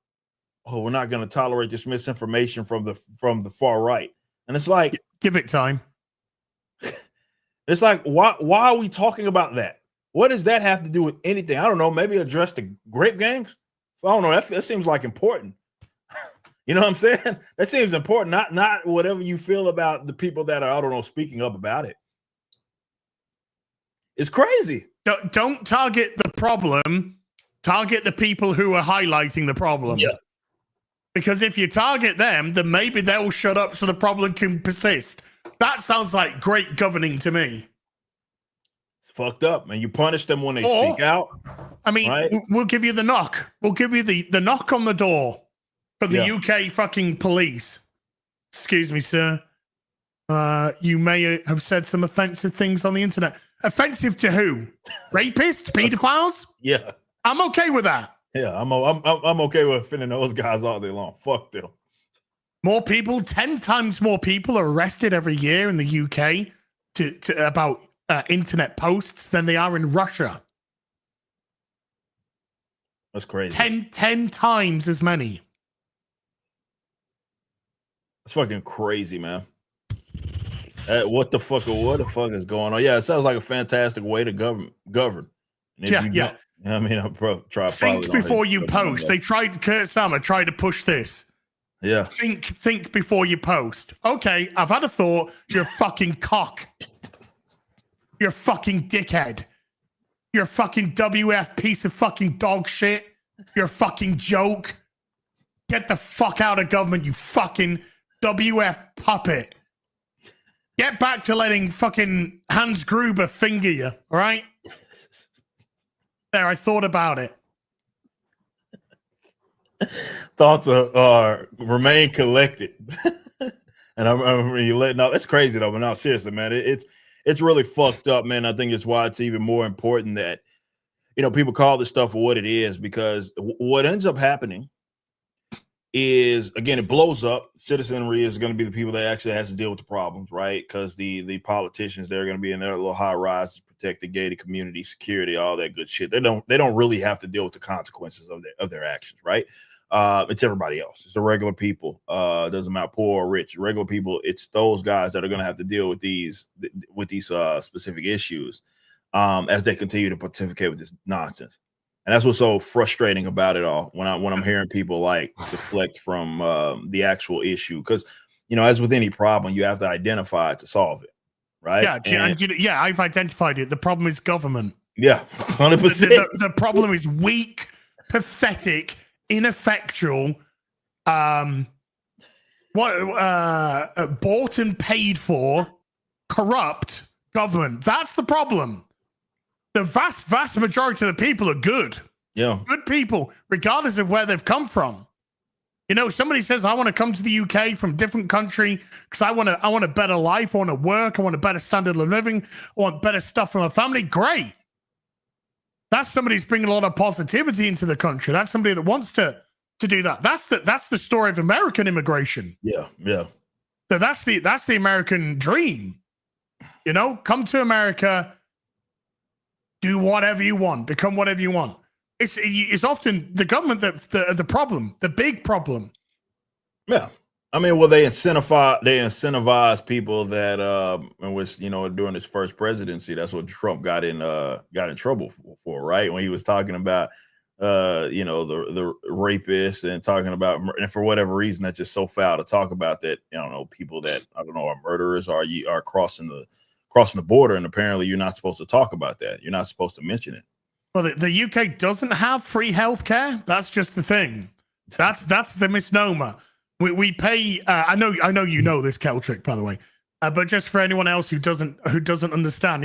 oh, we're not going to tolerate this misinformation from the far right. And it's like, give it time. It's like, why are we talking about that? What does that have to do with anything? I don't know. Maybe address the grape gangs. I don't know. That seems like important. You know what I'm saying? That seems important. Not whatever you feel about the people that are, I don't know, speaking up about it. It's crazy. Don't target the problem. Target the people who are highlighting the problem. Yeah. Because if you target them, then maybe they'll shut up so the problem can persist. That sounds like great governing to me. It's fucked up, man. You punish them when they speak out. I mean, right? We'll give you the knock. We'll give you the knock on the door from the UK fucking police. Excuse me, sir. You may have said some offensive things on the internet. Offensive to who? Rapists? Pedophiles? Yeah. I'm okay with that. Yeah, I'm okay with offending those guys all day long. Fuck them. More people, 10 times more people are arrested every year in the UK to about internet posts than they are in Russia. That's crazy. 10 times as many. It's fucking crazy, man. What the fuck is going on? Yeah, it sounds like a fantastic way to govern. Yeah. I mean, try think before you post. Kurt Starmer tried to push this. Yeah. Think before you post. Okay, I've had a thought. You're a fucking cock. You're a fucking dickhead. You're a fucking WF piece of fucking dog shit. You're a fucking joke. Get the fuck out of government, you fucking WF puppet. Get back to letting fucking Hans Gruber finger you, all right? There, I thought about it. Thoughts are remain collected. And I'm you letting out. That's crazy though, but no, seriously, man, it's really fucked up, man. I think it's why it's even more important that people call this stuff for what it is, because what ends up happening is, again, it blows up. Citizenry is going to be the people that actually has to deal with the problems, right? Because the politicians, they're going to be in their little high rise to protect the gated community, security, all that good shit. They don't really have to deal with the consequences of their actions, right? It's everybody else. It's the regular people. It doesn't matter poor or rich. Regular people. It's those guys that are going to have to deal with these specific issues as they continue to pontificate with this nonsense. And that's what's so frustrating about it all. When I'm hearing people like deflect from the actual issue, because as with any problem, you have to identify it to solve it, right? Yeah, I've identified it. The problem is government. Yeah, 100%. The problem is weak, pathetic, ineffectual, bought and paid for, corrupt government. That's the problem. The vast majority of the people are good. Yeah. Good people, regardless of where they've come from. Somebody says, I want to come to the UK from a different country because I want a better life. I want to work. I want a better standard of living. I want better stuff for my family. Great. That's somebody who's bringing a lot of positivity into the country. That's somebody that wants to do that. That's the story of American immigration. Yeah. Yeah. So that's the American dream. Come to America, do whatever you want, become whatever you want. It's often the government the problem, the big problem. Yeah, I mean, well, they incentivize people that during his first presidency, that's what Trump got in trouble for, right? When he was talking about the rapists and talking about, and for whatever reason, that's just so foul to talk about that. People that are murderers are crossing the border, and apparently you're not supposed to talk about that. You're not supposed to mention it. Well, the UK doesn't have free healthcare. That's just the thing. That's the misnomer. We pay. I know you know this, Keltrick, by the way. But just for anyone else who doesn't understand,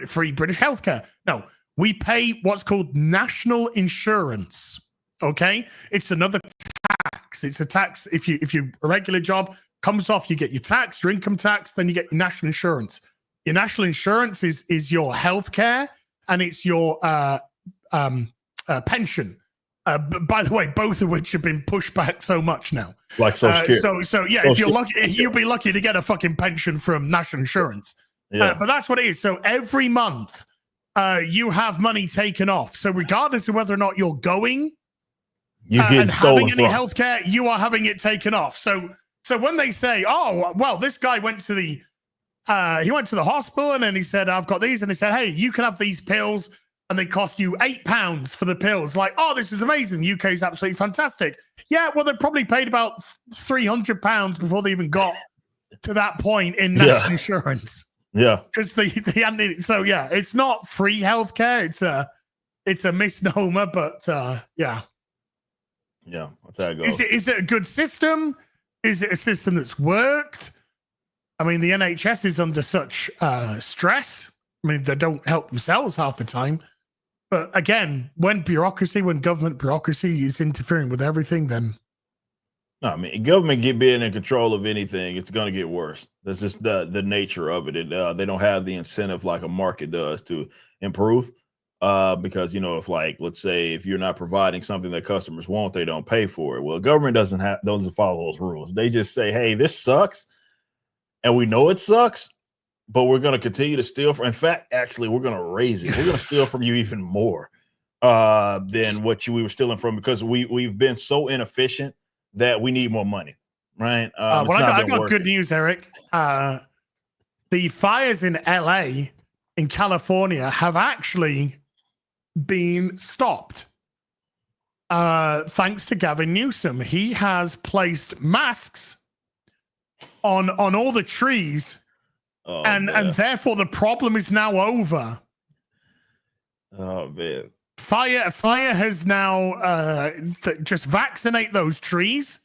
free British healthcare. No, we pay what's called national insurance. Okay, it's another tax. It's a tax. If you a regular job comes off, you get your tax, your income tax, then you get your national insurance. Your national insurance is your healthcare, and it's your pension. By the way, both of which have been pushed back so much now. Like Social Security. So yeah, if you're lucky, you'll be lucky to get a fucking pension from national insurance. Yeah. But that's what it is. So every month, you have money taken off. So regardless of whether or not you're going, you get stolen having any healthcare, you are having it taken off. So when they say, "Oh, well, this guy went to the hospital and then he said, I've got these," and they said, "Hey, you can have these pills and they cost you £8 for the pills." Like, oh, this is amazing. The UK is absolutely fantastic. Yeah, well, they probably paid about £300 before they even got to that point in national insurance. Yeah. Because they hadn't. So yeah, it's not free healthcare. It's a misnomer, but yeah. Yeah, that's how it goes. Is it a good system? Is it a system that's worked? I mean, the NHS is under such stress. I mean, they don't help themselves half the time. But again, when government bureaucracy is interfering with everything, then... No, I mean, government being in control of anything, it's going to get worse. That's just the nature of it. They don't have the incentive like a market does to improve. Because, if let's say if you're not providing something that customers want, they don't pay for it. Well, government doesn't follow those rules. They just say, hey, this sucks. And we know it sucks, but we're going to continue to steal from. In fact, actually, we're going to raise it. We're going to steal from you even more than what we were stealing from, because we've been so inefficient that we need more money, right? I got good news, Eric. The fires in LA, in California, have actually been stopped. thanks to Gavin Newsom. He has placed masks on all the trees, and therefore the problem is now over. Oh man. Fire has now just vaccinate those trees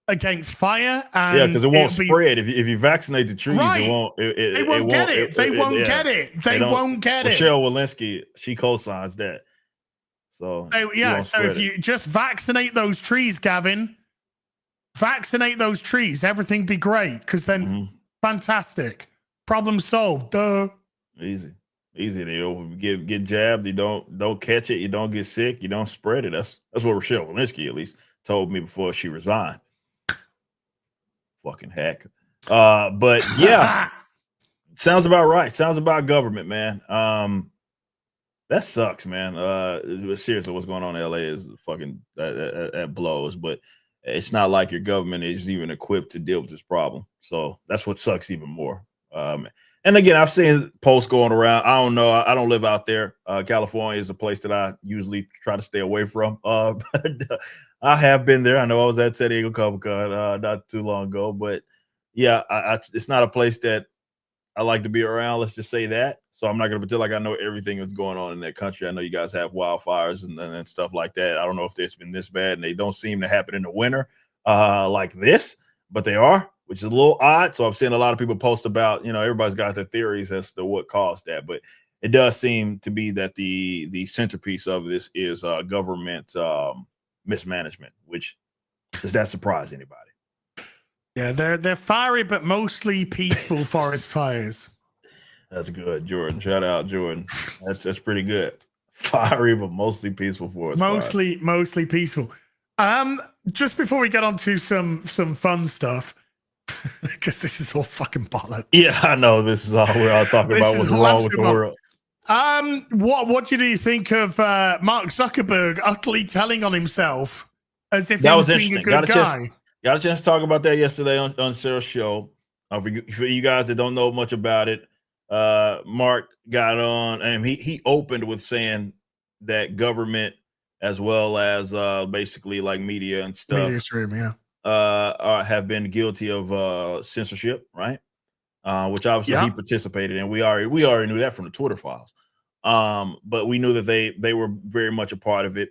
against fire, and yeah, because it won't spread. If you vaccinate the trees, right. it won't. They won't get it. They won't get it. They won't get it. Michelle Walensky, she co-signs that. So yeah, so if you just vaccinate those trees, Gavin, vaccinate those trees, everything be great. Because then, fantastic, problem solved. Duh. Easy. They get jabbed. You don't catch it. You don't get sick. You don't spread it. That's what Michelle Walensky at least told me before she resigned. Fucking hacker. But yeah, sounds about right. Sounds about government, man. That sucks, man. Seriously, what's going on in LA is fucking that blows. But it's not like your government is even equipped to deal with this problem. So that's what sucks even more. And again, I've seen posts going around. I don't know. I don't live out there. California is a place that I usually try to stay away from. But I have been there. I know I was at San Diego Comic-Con not too long ago. But yeah, it's not a place that I like to be around. Let's just say that. So I'm not going to pretend like I know everything that's going on in that country. I know you guys have wildfires and stuff like that. I don't know if it's been this bad, and they don't seem to happen in the winter like this, but they are, which is a little odd. So I'm seeing a lot of people post about, everybody's got their theories as to what caused that, but it does seem to be that the centerpiece of this is government mismanagement, which does that surprise anybody? Yeah, they're fiery, but mostly peaceful forest fires. That's good, Jordan. Shout out, Jordan. That's pretty good. Fiery, but mostly peaceful forest fires. Mostly peaceful. Just before we get on to some fun stuff, because this is all fucking bollocks. Yeah, I know. This is all we're all talking about. What's wrong with the world? What do you think of Mark Zuckerberg utterly telling on himself as if that he was being a good guy? Got a chance to talk about that yesterday on Sarah's show. For you guys that don't know much about it, Mark got on and he opened with saying that government, as well as basically like media and stuff, media stream, have been guilty of censorship, right? Which obviously he participated in. We already knew that from the Twitter files. But we knew that they were very much a part of it.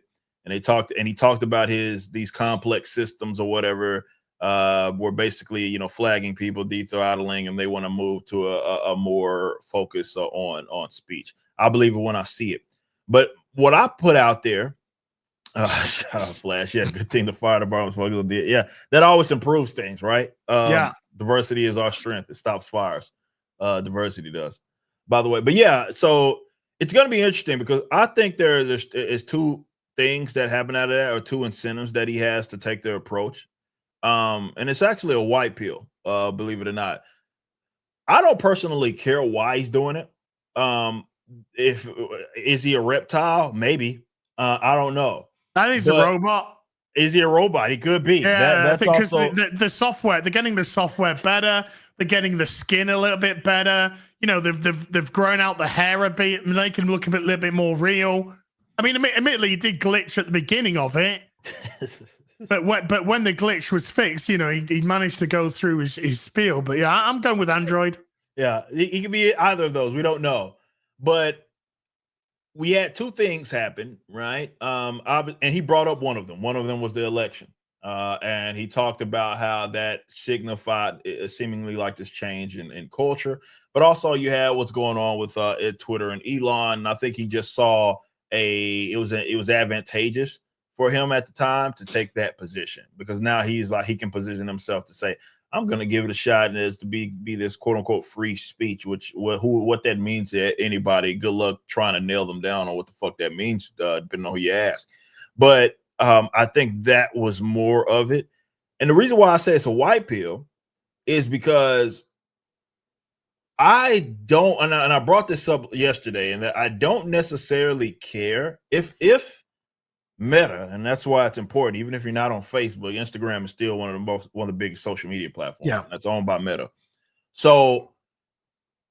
And he talked about these complex systems or whatever, were basically, flagging people, de-throttling, and they want to move to a more focus on speech. I believe it when I see it. But what I put out there, shout out Flash, yeah, good thing the fire department did. Yeah, that always improves things, right? Diversity is our strength. It stops fires. Diversity does, by the way. But yeah, so it's going to be interesting because I think there's two things that happen out of that, or two incentives that he has to take their approach. And it's actually a white pill, believe it or not. I don't personally care why he's doing it. Is he a reptile? Maybe. I don't know. I think he's a robot. Is he a robot? He could be. Yeah, that's because also the software. They're getting the software better. They're getting the skin a little bit better. They've grown out the hair a bit, and they can look a little bit more real. I mean, admittedly, he did glitch at the beginning of it, but when the glitch was fixed, he managed to go through his spiel. But yeah, I'm going with Android. Yeah, he could be either of those. We don't know, but we had two things happen, right? And he brought up one of them. One of them was the election, and he talked about how that signified seemingly like this change in culture. But also, you had what's going on with Twitter and Elon. And I think he just saw it was advantageous for him at the time to take that position, because now he's like, he can position himself to say, I'm going to give it a shot, and as to be this quote unquote free speech, what that means to anybody. Good luck trying to nail them down on what the fuck that means, depending on who you ask. But I think that was more of it. And the reason why I say it's a white pill is because I don't, and I brought this up yesterday, and that I don't necessarily care if Meta, and that's why it's important. Even if you're not on Facebook, Instagram is still one of the biggest social media platforms. Yeah, that's owned by Meta. So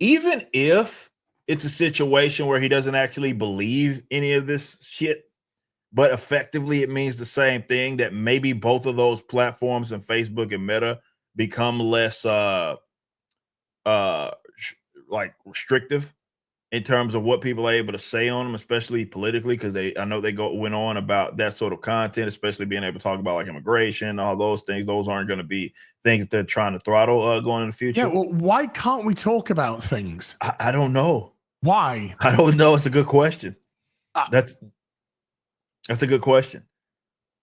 even if it's a situation where he doesn't actually believe any of this shit, but effectively it means the same thing, that maybe both of those platforms and Facebook and Meta become less like restrictive in terms of what people are able to say on them, especially politically, because I know they went on about that sort of content, especially being able to talk about like immigration, all those things. Those aren't going to be things that they're trying to throttle going in the future. Yeah, well, why can't we talk about things? I don't know. Why? I don't know. It's a good question. That's a good question.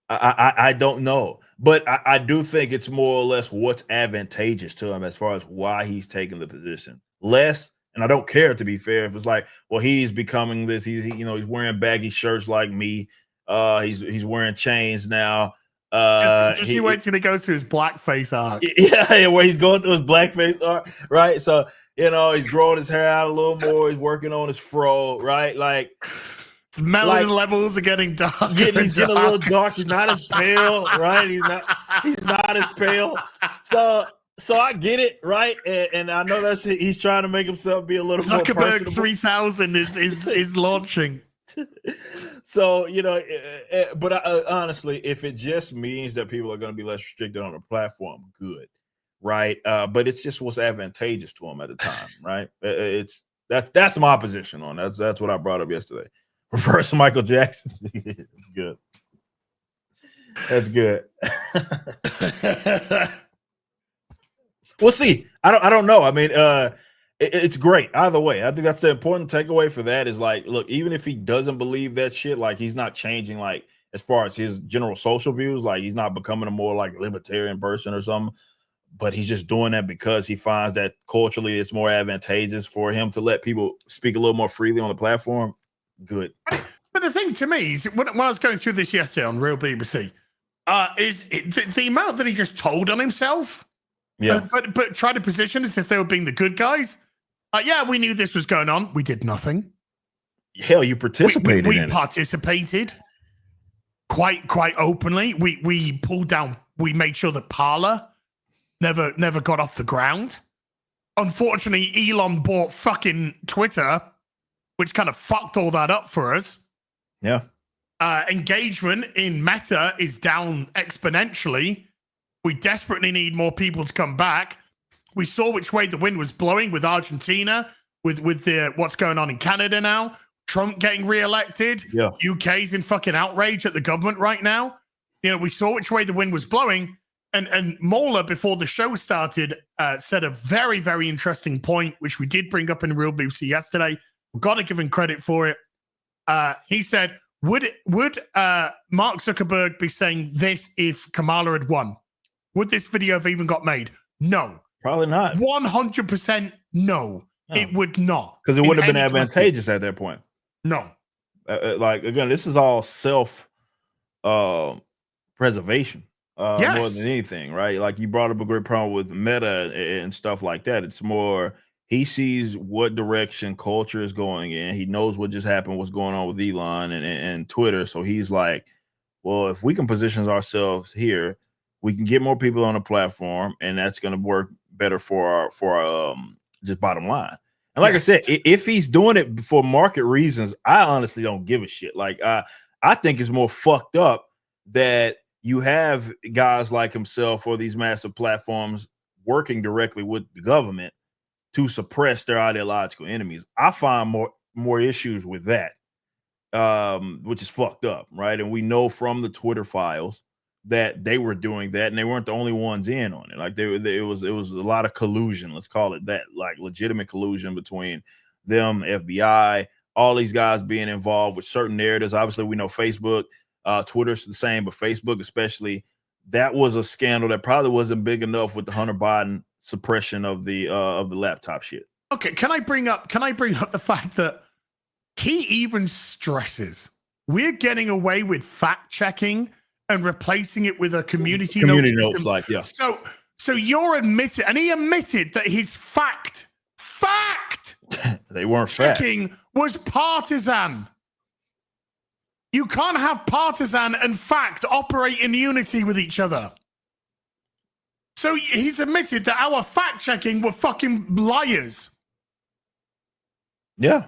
I don't know, but I do think it's more or less what's advantageous to him as far as why he's taking the position. Less, and I don't care, to be fair, if it's like, well, he's becoming this. He's wearing baggy shirts like me. He's wearing chains now. Just you wait till he goes through his blackface arc. Yeah, where he's going through his blackface arc, right? So he's growing his hair out a little more. He's working on his fro, right? Like, his melanin levels are getting dark. He's getting a little dark. He's not as pale, right? He's not as pale. So I get it, right? And I know he's trying to make himself be a little more personable. Zuckerberg 3000 is launching. So, but honestly, if it just means that people are going to be less restricted on the platform, good, right? But it's just what's advantageous to them at the time, right? That's my position on it. That's what I brought up yesterday. Reverse Michael Jackson. Good. That's good. We'll see. I don't know. I mean, it's great either way. I think that's the important takeaway for that is like, look, even if he doesn't believe that shit, like he's not changing, like as far as his general social views, like he's not becoming a more like libertarian person or something, but he's just doing that because he finds that culturally it's more advantageous for him to let people speak a little more freely on the platform. Good. But the thing to me is when I was going through this yesterday on Real BBC, is the amount that he just told on himself. Yeah. But try to position as if they were being the good guys. Yeah, we knew this was going on. We did nothing. Hell, you participated in it. We participated quite openly. We pulled down. We made sure that Parler never got off the ground. Unfortunately, Elon bought fucking Twitter, which kind of fucked all that up for us. Yeah. Engagement in Meta is down exponentially. We desperately need more people to come back. We saw which way the wind was blowing with Argentina, with the what's going on in Canada now. Trump getting reelected. Yeah. UK's in fucking outrage at the government right now. We saw which way the wind was blowing. And Moeller, before the show started, said a very, very interesting point, which we did bring up in Real BBC yesterday. We've got to give him credit for it. He said, would Mark Zuckerberg be saying this if Kamala had won? Would this video have even got made? No. Probably not. 100% no. It would not. Because it wouldn't have been advantageous at that point. No. Like, again, this is all self-preservation more than anything, right? Like, you brought up a great problem with Meta and stuff like that. It's more, he sees what direction culture is going in. He knows what just happened, what's going on with Elon and Twitter. So he's like, well, if we can position ourselves here, we can get more people on the platform, and that's going to work better for our just bottom line. And like I said, if he's doing it for market reasons, I honestly don't give a shit. Like, I think it's more fucked up that you have guys like himself or these massive platforms working directly with the government to suppress their ideological enemies. I find more issues with that, which is fucked up, right? And we know from the Twitter files that they were doing that, and they weren't the only ones in on it. Like, it was a lot of collusion, let's call it that, like legitimate collusion between them, FBI, all these guys being involved with certain narratives. Obviously, we know Facebook, Twitter's the same, but Facebook especially, that was a scandal that probably wasn't big enough with the Hunter Biden suppression of the laptop shit. Okay, can I bring up the fact that he even stresses we're getting away with fact checking and replacing it with a community notes, like, yeah. So you're admitting, and he admitted that his fact they weren't checking was partisan. You can't have partisan and fact operate in unity with each other. So he's admitted that our fact checking were fucking liars. Yeah.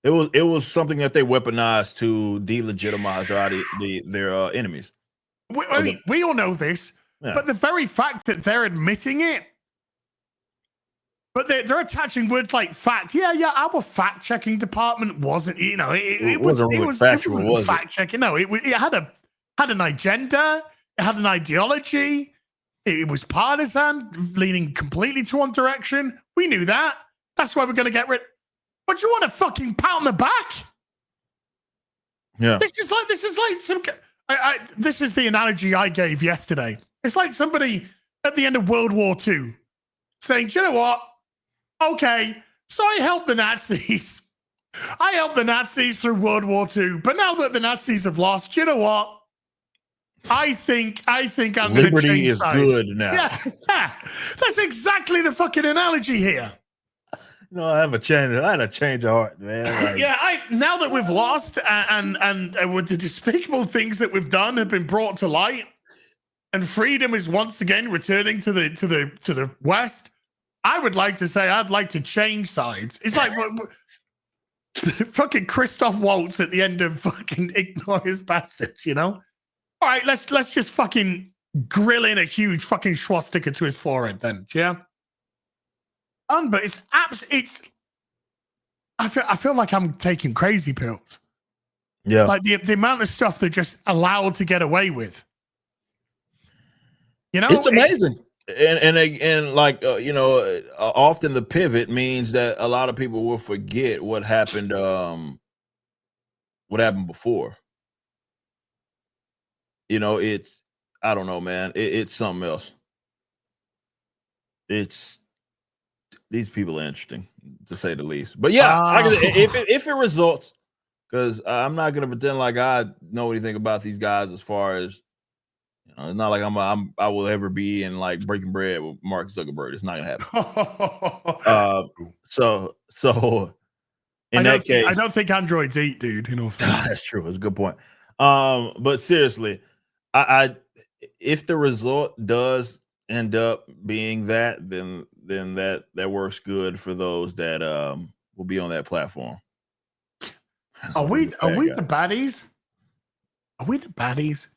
It was something that they weaponized to delegitimize their enemies. We all know this, but the very fact that they're admitting it, but they're attaching words like fact. Yeah, our fact checking department wasn't, it wasn't really factual. It wasn't fact checking. No, it had an agenda. It had an ideology. It was partisan, leaning completely to one direction. We knew that. That's why we're going to get rid. But you want to fucking pat on the back? Yeah. This is like some. This is the analogy I gave yesterday. It's like somebody at the end of World War II saying, "Do you know what? Okay, so I helped the Nazis. I helped the Nazis through World War II, but now that the Nazis have lost, do you know what? I think I'm going to change Liberty is sides." good now. Yeah, that's exactly the fucking analogy here. No, I had a change of heart, man. Like, now that we've lost and with the despicable things that we've done have been brought to light, and freedom is once again returning to the West, I would like to say I'd like to change sides. It's like fucking Christoph Waltz at the end of fucking Ignore His Bastards, All right, let's just fucking grill in a huge fucking swastika to his forehead then, yeah? But it's I feel like I'm taking crazy pills. Yeah. Like the amount of stuff they're just allowed to get away with. It's amazing. And like often the pivot means that a lot of people will forget what happened before. It's I don't know, man. It's something else. These people are interesting, to say the least. But yeah, if it results, because I'm not gonna pretend like I know anything about these guys as far as it's not like I will ever be in like breaking bread with Mark Zuckerberg. It's not gonna happen. So in that case, I don't think androids eat, dude. That's true. That's a good point. But seriously, I if the result does end up being that, then that works good for those that will be on that platform. Are we the baddies? Are we the baddies?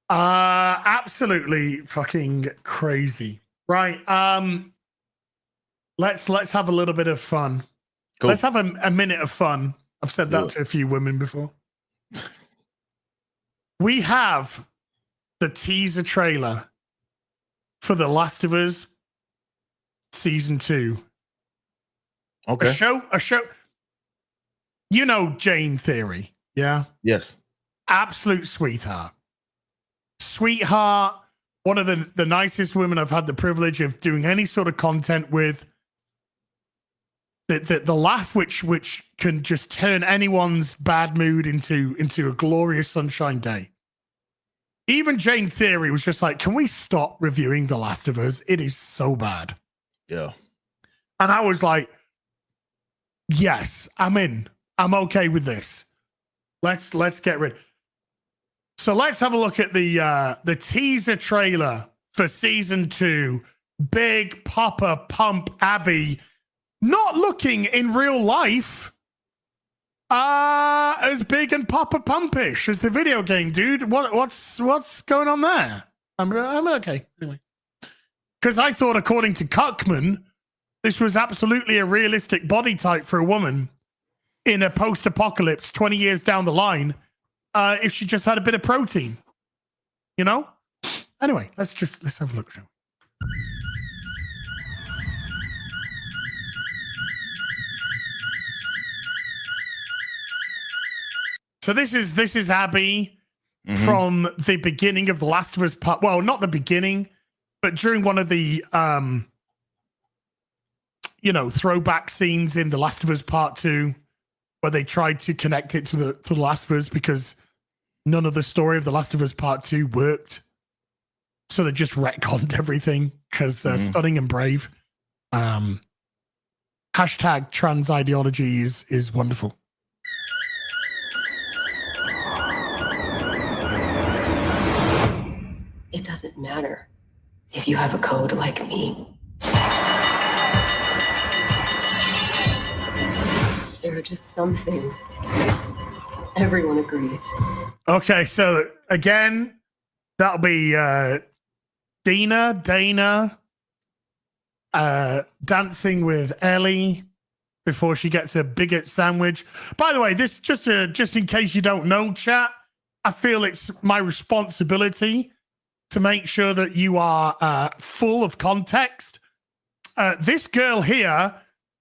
Absolutely fucking crazy. Right. Let's have a little bit of fun. Cool. Let's have a minute of fun. I've said that to a few women before. We have the teaser trailer for The Last of Us Season 2. Okay. A show. Jane Theory, yeah? Yes. Absolute sweetheart. Sweetheart. One of the nicest women I've had the privilege of doing any sort of content with. The laugh which can just turn anyone's bad mood into a glorious sunshine day. Even Jane Theory was just like, can we stop reviewing The Last of Us? It is so bad. Yeah. And I was like, yes, I'm in. I'm okay with this. Let's get rid. So let's have a look at the teaser trailer for Season 2. Big Papa Pump Abby, not looking in real life as big and Papa Pumpish as the video game, dude. What's going on there? I'm okay anyway. Because I thought, according to Cuckman, this was absolutely a realistic body type for a woman in a post-apocalypse 20 years down the line, if she just had a bit of protein. Anyway, let's have a look. So this is Abby from the beginning of The Last of Us part. Well, not the beginning, but during one of the throwback scenes in The Last of Us Part 2, where they tried to connect it to The Last of Us because none of the story of The Last of Us Part 2 worked. So they just retconned everything because Stunning and Brave. Hashtag trans ideology is wonderful. It doesn't matter if you have a code like me. There are just some things everyone agrees. Okay, so again, that'll be Dana dancing with Ellie before she gets a bigot sandwich. By the way, this just in case you don't know, chat, I feel it's my responsibility to make sure that you are full of context. This girl here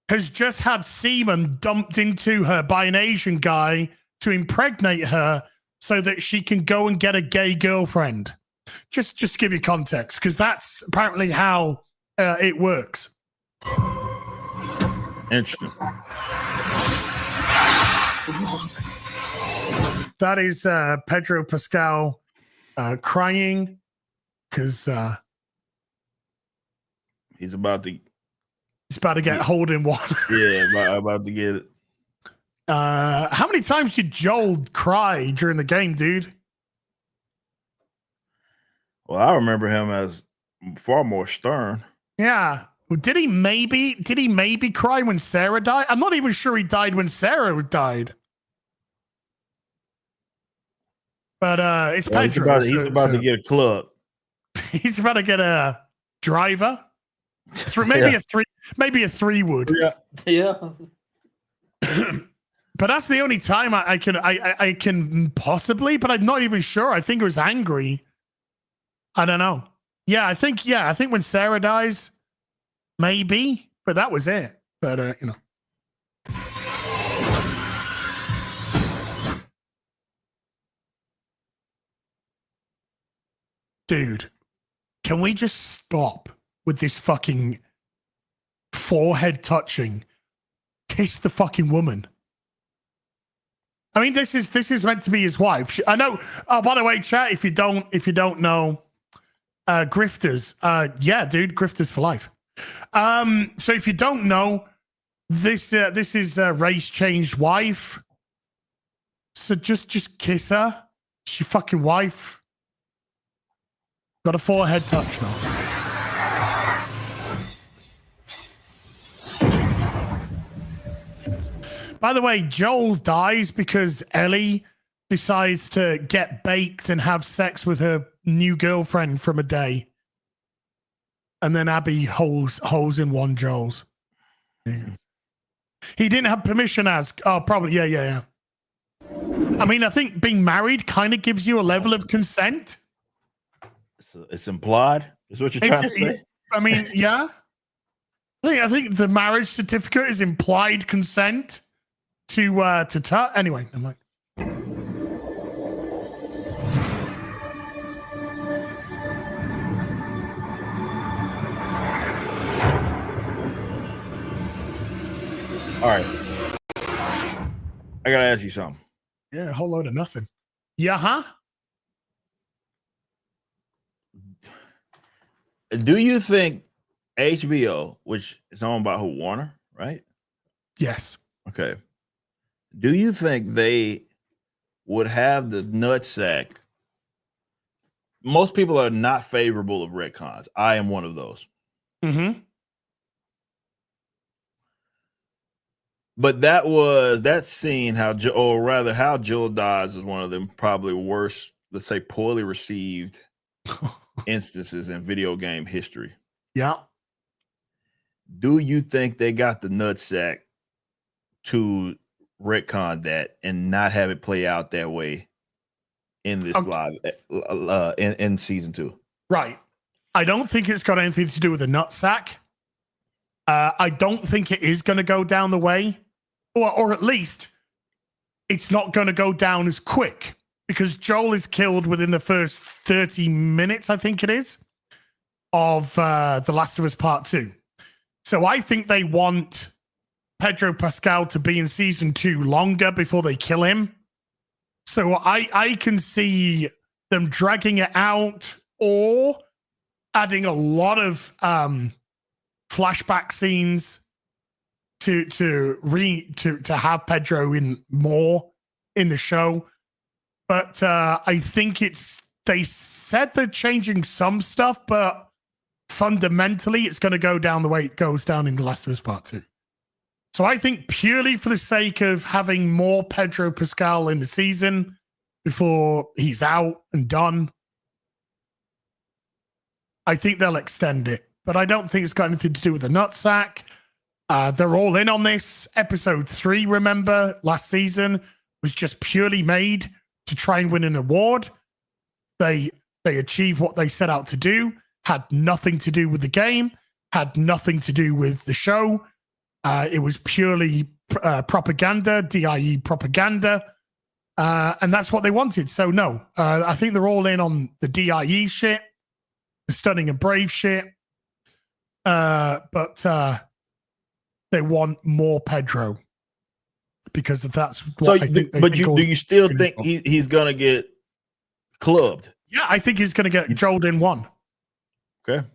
has just had semen dumped into her by an Asian guy to impregnate her so that she can go and get a gay girlfriend. Just to give you context, because that's apparently how it works. Interesting. That is Pedro Pascal crying because he's about to get hold in one. Yeah, about to get it. How many times did Joel cry during the game, dude? Well, I remember him as far more stern. Yeah. Did he maybe cry when Sarah died? I'm not even sure he died when Sarah died. But it's Pedro. He's about to get a club. He's about to get a driver. Maybe a 3-wood. Yeah. But that's the only time I can possibly, but I'm not even sure. I think it was angry. I don't know. I think when Sarah dies, maybe, but that was it. But you know. Dude, can we just stop with this fucking forehead touching? Kiss the fucking woman. I mean, this is meant to be his wife. I know. Oh, by the way, chat, if you don't know, grifters, yeah, dude, grifters for life. So if you don't know, this is race changed wife. So just kiss her. She fucking wife. Got a forehead touch now. By the way, Joel dies because Ellie decides to get baked and have sex with her new girlfriend from a day. And then Abby holes in one Joel's. Yeah. He didn't have permission probably, yeah. I mean, I think being married kind of gives you a level of consent. It's implied. Is what you're trying to say? I mean, yeah. I think the marriage certificate is implied consent to anyway. I'm like, all right. I gotta ask you something. Yeah, a whole load of nothing. Yeah, huh? Do you think HBO, which is owned by who? Warner, right? Yes. Okay. Do you think they would have the nutsack? Most people are not favorable of retcons. I am one of those. Mm-hmm. But that scene, how Jill dies is one of them probably worst, let's say, poorly received instances in video game history. Yeah. Do you think they got the nutsack to retcon that and not have it play out that way in this live in season 2? Right. I don't think it's got anything to do with the nutsack. I don't think it is going to go down the way, or at least it's not going to go down as quick, because Joel is killed within the first 30 minutes, I think it is, of The Last of Us Part 2. So I think they want Pedro Pascal to be in season 2 longer before they kill him. So I can see them dragging it out or adding a lot of flashback scenes to have Pedro in more in the show. But I think they said they're changing some stuff, but fundamentally it's going to go down the way it goes down in The Last of Us Part 2. So I think purely for the sake of having more Pedro Pascal in the season before he's out and done, I think they'll extend it. But I don't think it's got anything to do with the nutsack. They're all in on this. Episode 3, remember, last season was just purely made to try and win an award. They achieved what they set out to do, had nothing to do with the game, had nothing to do with the show. It was purely propaganda, DIE propaganda, and that's what they wanted. So no, I think they're all in on the DIE shit, the Stunning and Brave shit, but they want more Pedro because that's what I think. But do you still think he's gonna get clubbed? Yeah, I think he's gonna get joeled in one. Okay.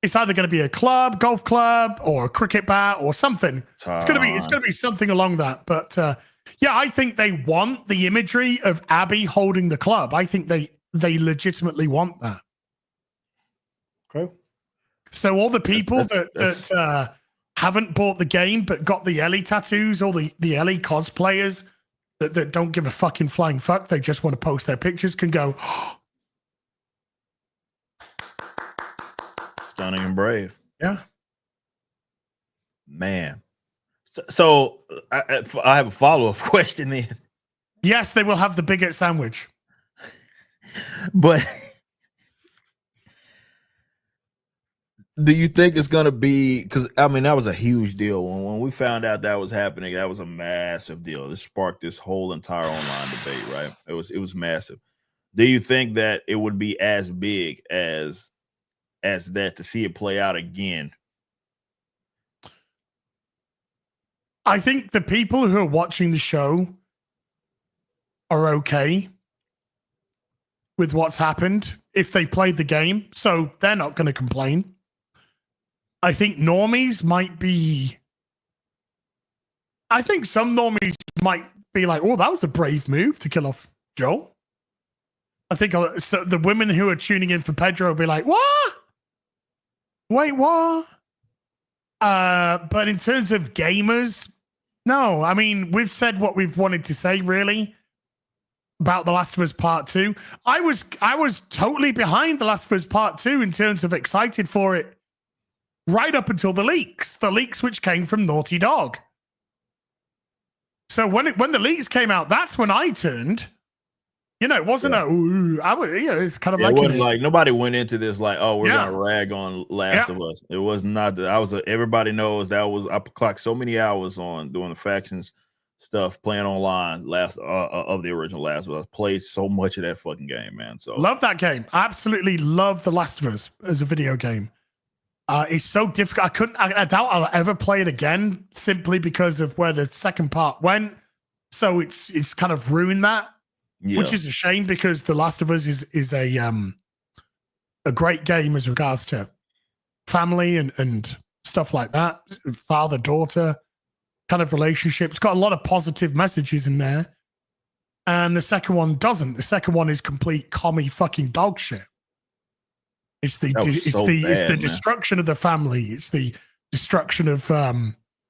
It's either going to be a club, golf club, or a cricket bat, or something. It's going to be something along that. But yeah, I think they want the imagery of Abby holding the club. I think they legitimately want that. Okay. So all the people that haven't bought the game but got the Ellie tattoos, or the Ellie cosplayers that don't give a fucking flying fuck, they just want to post their pictures, can go, Stunning and Brave. Yeah. Man. So I have a follow-up question then. Yes, they will have the bigot sandwich. But do you think it's going to be, because I mean, that was a huge deal. When we found out that was happening, that was a massive deal. This sparked this whole entire online debate, right? It was massive. Do you think that it would be as big as that to see it play out again? I think the people who are watching the show are okay with what's happened if they played the game, so they're not going to complain. I think normies might be... I think some normies might be like, oh, that was a brave move to kill off Joel. I think so the women who are tuning in for Pedro will be like, what? Wait, what? But in terms of gamers, no. I mean, we've said what we've wanted to say, really, about The Last of Us Part 2. I was totally behind The Last of Us Part 2 in terms of excited for it right up until the leaks which came from Naughty Dog. So when the leaks came out, that's when I turned. You know, it wasn't it's kind of like... It wasn't like nobody went into this like, oh, we're going to rag on Last of Us. It was not that. Everybody knows that I clocked so many hours on doing the factions stuff, playing online of the original Last of Us. Played so much of that fucking game, man. So love that game. Absolutely love The Last of Us as a video game. It's so difficult. I doubt I'll ever play it again simply because of where the second part went. So it's kind of ruined that. Yeah. Which is a shame because The Last of Us is a great game as regards to family and stuff like that, father-daughter kind of relationship. It's got a lot of positive messages in there, and the second one doesn't. The second one is complete commie fucking dog shit. It's the destruction of the family. It's the destruction of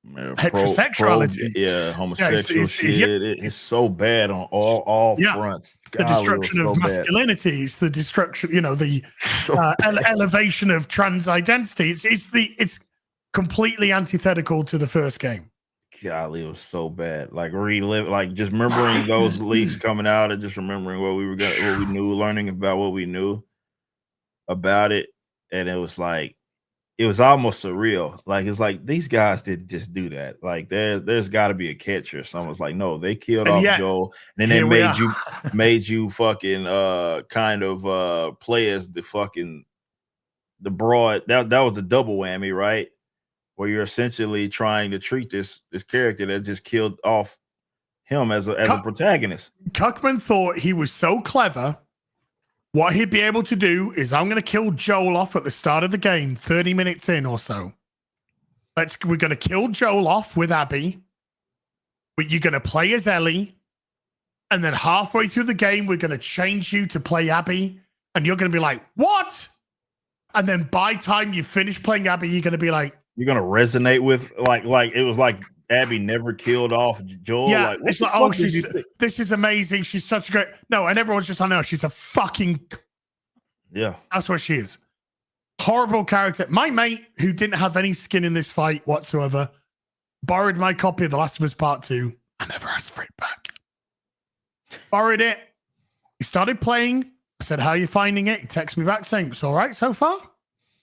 heterosexuality, homosexual shit. It's so bad on all fronts. The destruction of masculinity. It's the destruction, the elevation of trans identity. It's completely antithetical to the first game. Golly, it was so bad. Like just remembering those leaks coming out, and just remembering what we knew, learning about what we knew about it, and it was like. It was almost surreal. Like, it's like these guys didn't just do that. Like, there's got to be a catch or someone's like, no, they killed off Joel, and then they made you fucking kind of play as the broad. That was the double whammy, right? Where you're essentially trying to treat this character that just killed off him as a protagonist. Cuckman thought he was so clever. What he'd be able to do is, I'm going to kill Joel off at the start of the game, 30 minutes in or so. We're going to kill Joel off with Abby, but you're going to play as Ellie, and then halfway through the game, we're going to change you to play Abby, and you're going to be like, what? And then by the time you finish playing Abby, you're going to be like... You're going to resonate with, like it was like Abby never killed off Joel. Yeah, like, what it's the like, fuck oh, did you think? this is amazing. She's such a great. No, and everyone's just, I know she's a fucking. Yeah, That's what she is. Horrible character. My mate, who didn't have any skin in this fight whatsoever, borrowed my copy of The Last of Us Part 2. I never asked for it back. Borrowed it. He started playing. I said, how are you finding it? He texted me back saying, it's all right so far.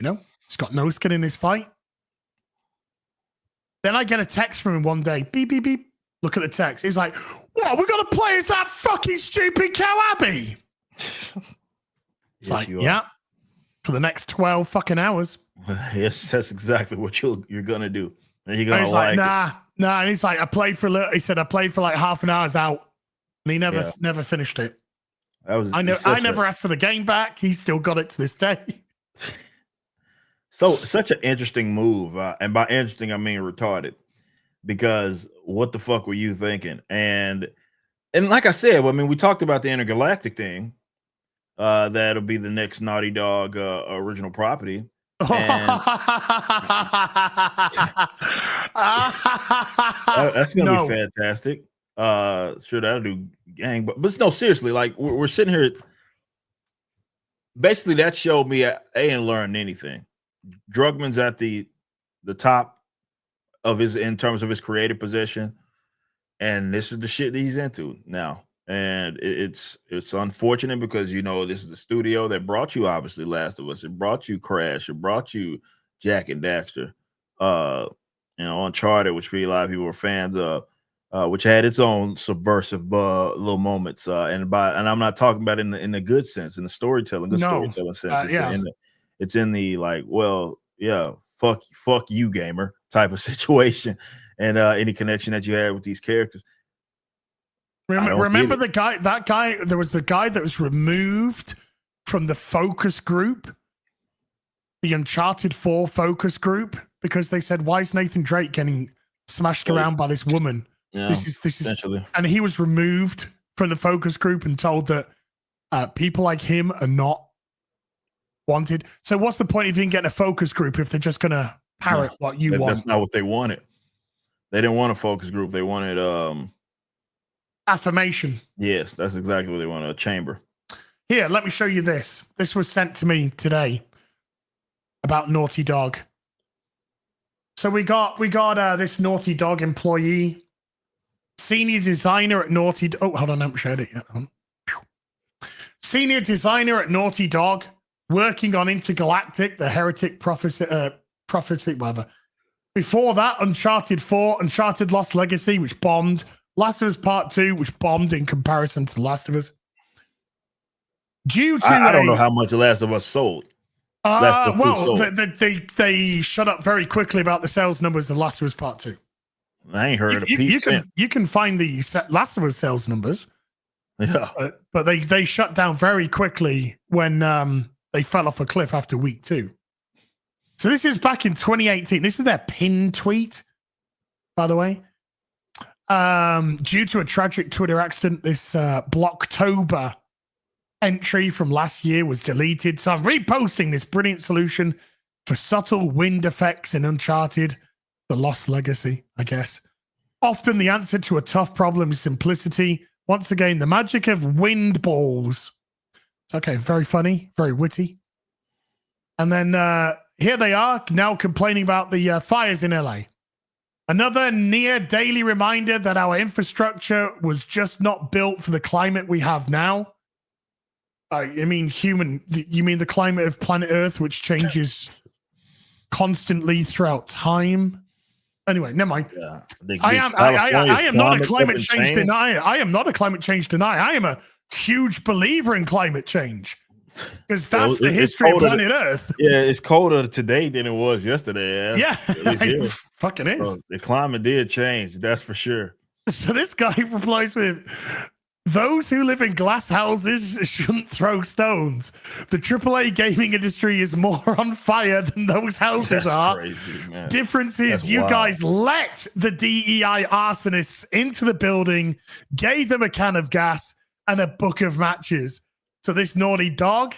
You know, he's got no skin in this fight. Then I get a text from him one day. Beep, beep, beep. Look at the text. He's like, what? We're going to play as that fucking stupid cow Abby. It's yes, like, yeah, for the next 12 fucking hours. Yes, that's exactly what you're going to do. And you're going to like nah. And he's like, I played for a little. He said, I played for like half an hour's out. And he never finished it. I never asked for the game back. He's still got it to this day. So such an interesting move, and by interesting I mean retarded, because what the fuck were you thinking? And like I said, I mean, we talked about the intergalactic thing. That'll be the next Naughty Dog original property. And that's gonna be fantastic. Sure, that'll do gang, but no, seriously, like we're sitting here. Basically, that showed me I ain't learned anything. Drugman's at the top of in terms of his creative position, and this is the shit that he's into now. And it's unfortunate because this is the studio that brought you obviously Last of Us. It brought you Crash. It brought you Jack and Daxter. Uncharted, which a lot of people were fans of, which had its own subversive little moments. And I'm not talking about in the good sense, in the storytelling, storytelling sense. It's in the like, well, yeah, fuck you, gamer type of situation, and any connection that you had with these characters. Remember that guy? There was the guy that was removed from the focus group, the Uncharted 4 focus group, because they said, "Why is Nathan Drake getting smashed around by this woman?" Yeah, this is, and he was removed from the focus group and told that people like him are not wanted. So what's the point of even getting a focus group if they're just going to parrot what you want? That's not what they wanted. They didn't want a focus group. They wanted affirmation. Yes, that's exactly what they wanted, a chamber. Here, let me show you this. This was sent to me today about Naughty Dog. So we got this Naughty Dog employee, senior designer at Naughty Dog. Oh, hold on, I haven't shared it yet. Senior designer at Naughty Dog, working on Intergalactic, the Heretic Prophecy, whatever. Before that, Uncharted 4, Uncharted Lost Legacy, which bombed. Last of Us Part 2, which bombed in comparison to The Last of Us. I don't know how much The Last of Us sold. They shut up very quickly about the sales numbers of Last of Us Part 2. I ain't heard of Pete. You can find the Last of Us sales numbers. Yeah. But they shut down very quickly when they fell off a cliff after week 2. So this is back in 2018. This is their pinned tweet, by the way. Due to a tragic Twitter accident, this Blocktober entry from last year was deleted. So I'm reposting this brilliant solution for subtle wind effects in Uncharted, the Lost Legacy, I guess. Often the answer to a tough problem is simplicity. Once again, the magic of wind balls. Okay, very funny, very witty. And then here they are now complaining about the fires in LA. Another near daily reminder that our infrastructure was just not built for the climate we have now. You mean the climate of planet Earth, which changes constantly throughout time? Anyway, never mind. Yeah, I am not a climate change denier. I am not a climate change denier. I am a huge believer in climate change. Because that's the history of planet Earth. Yeah, it's colder today than it was yesterday. Yeah, it fucking is. So the climate did change, that's for sure. So this guy replies with, those who live in glass houses shouldn't throw stones. The AAA gaming industry is more on fire than those houses are. Crazy, man. Difference is you guys let the DEI arsonists into the building, gave them a can of gas and a book of matches. So this Naughty Dog,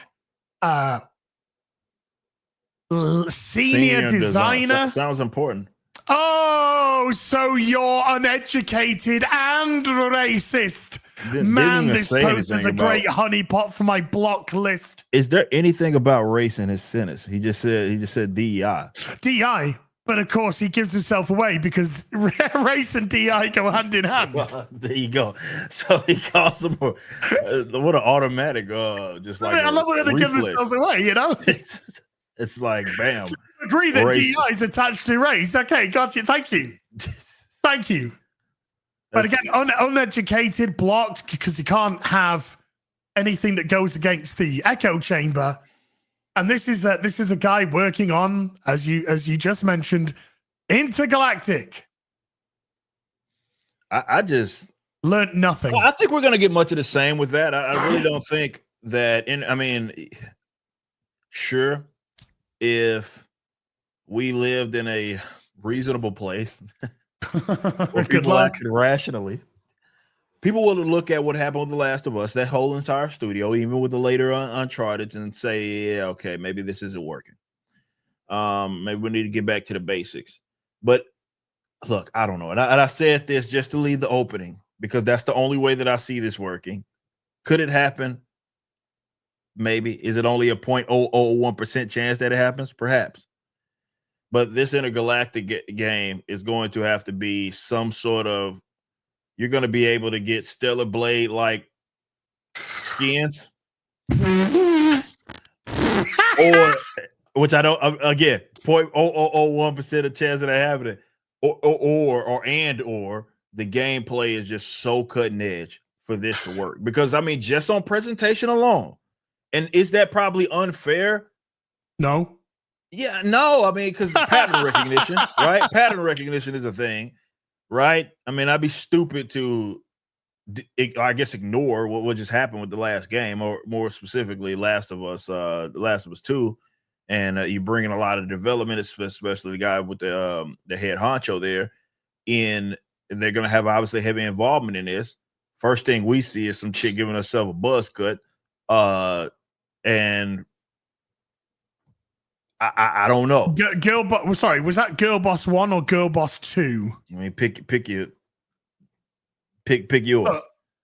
senior designer. Sounds important. Oh, so you're uneducated and racist. Man, this post is a great honeypot for my block list. Is there anything about race in his sentence? He just said DEI. DEI. But of course, he gives himself away because race and DI go hand in hand. Well, there you go. So he calls him what an automatic, just like I love when they give themselves away. You know, it's like bam. So you agree that DI is attached to race? Okay, got you. Thank you. Thank you. But again, uneducated, blocked because you can't have anything that goes against the echo chamber. And this is a guy working on, as you just mentioned, Intergalactic. I just learned nothing. I think we're going to get much of the same with that. I really don't think that. Sure, if we lived in a reasonable place where people acted rationally, people will look at what happened with The Last of Us, that whole entire studio, even with the later Uncharted, and say, yeah, okay, maybe this isn't working. Maybe we need to get back to the basics. But look, I don't know. And I said this just to leave the opening because that's the only way that I see this working. Could it happen? Maybe. Is it only a 0.001% chance that it happens? Perhaps. But this intergalactic game is going to have to be some sort of, you're going to be able to get Stellar Blade like skins, or which I don't, again, 0.0001% of chance of that happening, or the gameplay is just so cutting edge for this to work. Because I mean, just on presentation alone, and is that probably unfair? No. Yeah, no. I mean, because pattern recognition, right? Pattern recognition is a thing. Right. I mean, I'd be stupid to, I guess, ignore what just happened with the last game, or more specifically, Last of Us 2. And you bring in a lot of development, especially the guy with the head honcho there. And they're going to have obviously heavy involvement in this. First thing we see is some chick giving herself a buzz cut. And I don't know. Sorry, was that Girl Boss 1 or Girl Boss 2? I mean, pick yours.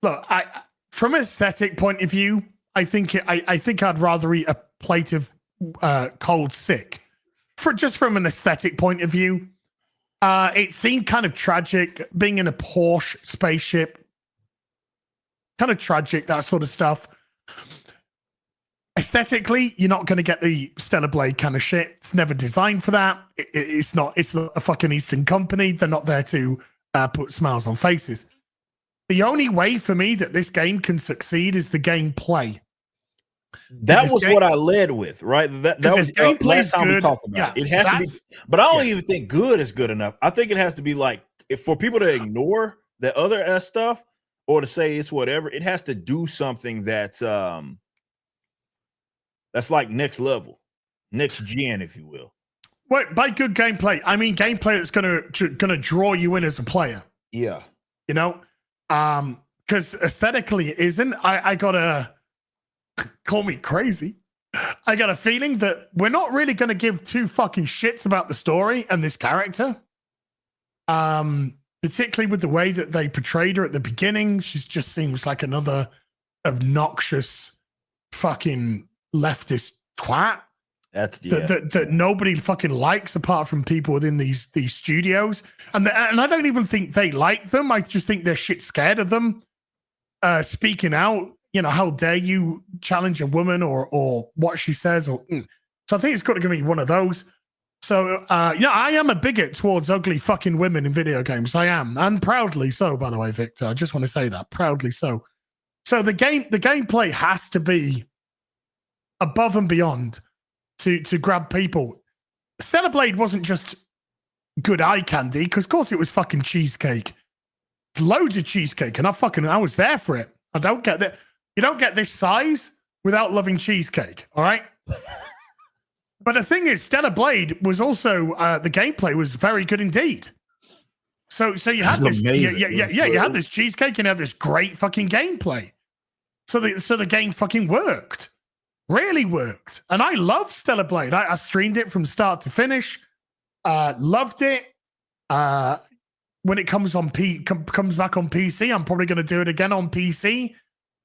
Look, from an aesthetic point of view, I think I'd rather eat a plate of cold sick. Just from an aesthetic point of view, it seemed kind of tragic being in a Porsche spaceship. Kind of tragic, that sort of stuff. Aesthetically, you're not going to get the Stellar Blade kind of shit. It's never designed for that. It's not a fucking Eastern company. They're not there to put smiles on faces. The only way for me that this game can succeed is the gameplay. That was what I led with, right? That was last time we talked about it. It has to be, but I don't even think good is good enough. I think it has to be like, if for people to ignore the other stuff or to say it's whatever, it has to do something that's like next level, next gen, if you will. Wait, by good gameplay, I mean gameplay that's gonna draw you in as a player. Yeah, you know, because aesthetically it isn't. I gotta call me crazy. I got a feeling that we're not really gonna give two fucking shits about the story and this character. Particularly with the way that they portrayed her at the beginning, she just seems like another obnoxious fucking leftist twat that nobody fucking likes apart from people within these studios, and I don't even think they like them. I just think they're shit scared of them speaking out. You know, how dare you challenge a woman or what she says? So I think it's got to be one of those. So I am a bigot towards ugly fucking women in video games. I am, and proudly so. By the way, Victor, I just want to say that proudly so. So the gameplay has to be above and beyond to grab people. Stellar Blade wasn't just good eye candy, because of course it was fucking cheesecake. Loads of cheesecake, and I was there for it. I don't get that. You don't get this size without loving cheesecake, all right? But the thing is, Stellar Blade was also the gameplay was very good indeed. So you had this, you had this cheesecake and you had this great fucking gameplay. So the game fucking worked. Really worked. And I love Stellar Blade. I streamed it from start to finish. Loved it. When it comes comes back on PC, I'm probably going to do it again on PC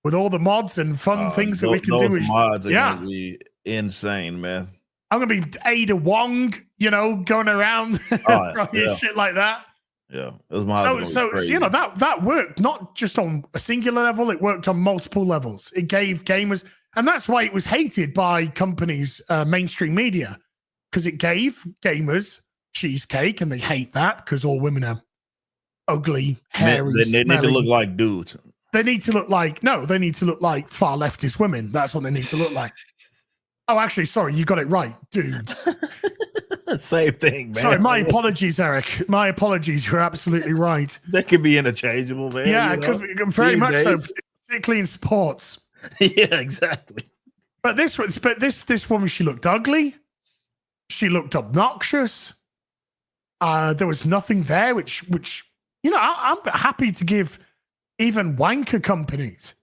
with all the mods and fun things that we can do. Those mods are going to be insane, man. I'm going to be Ada Wong, going around shit like that. Yeah, those mods. So that worked not just on a singular level; it worked on multiple levels. It gave gamers, and that's why it was hated by companies, mainstream media, because it gave gamers cheesecake, and they hate that because all women are ugly, hairy, they need to look like dudes. They need to look like far leftist women. That's what they need to look like. Oh, actually, sorry, you got it right, dudes. Same thing, man. Sorry, my apologies, Eric. My apologies. You're absolutely right. That could be interchangeable, man. Yeah, because very much so, particularly in sports. Yeah, exactly. But this woman, she looked ugly. She looked obnoxious. There was nothing there, which I'm happy to give even wanker companies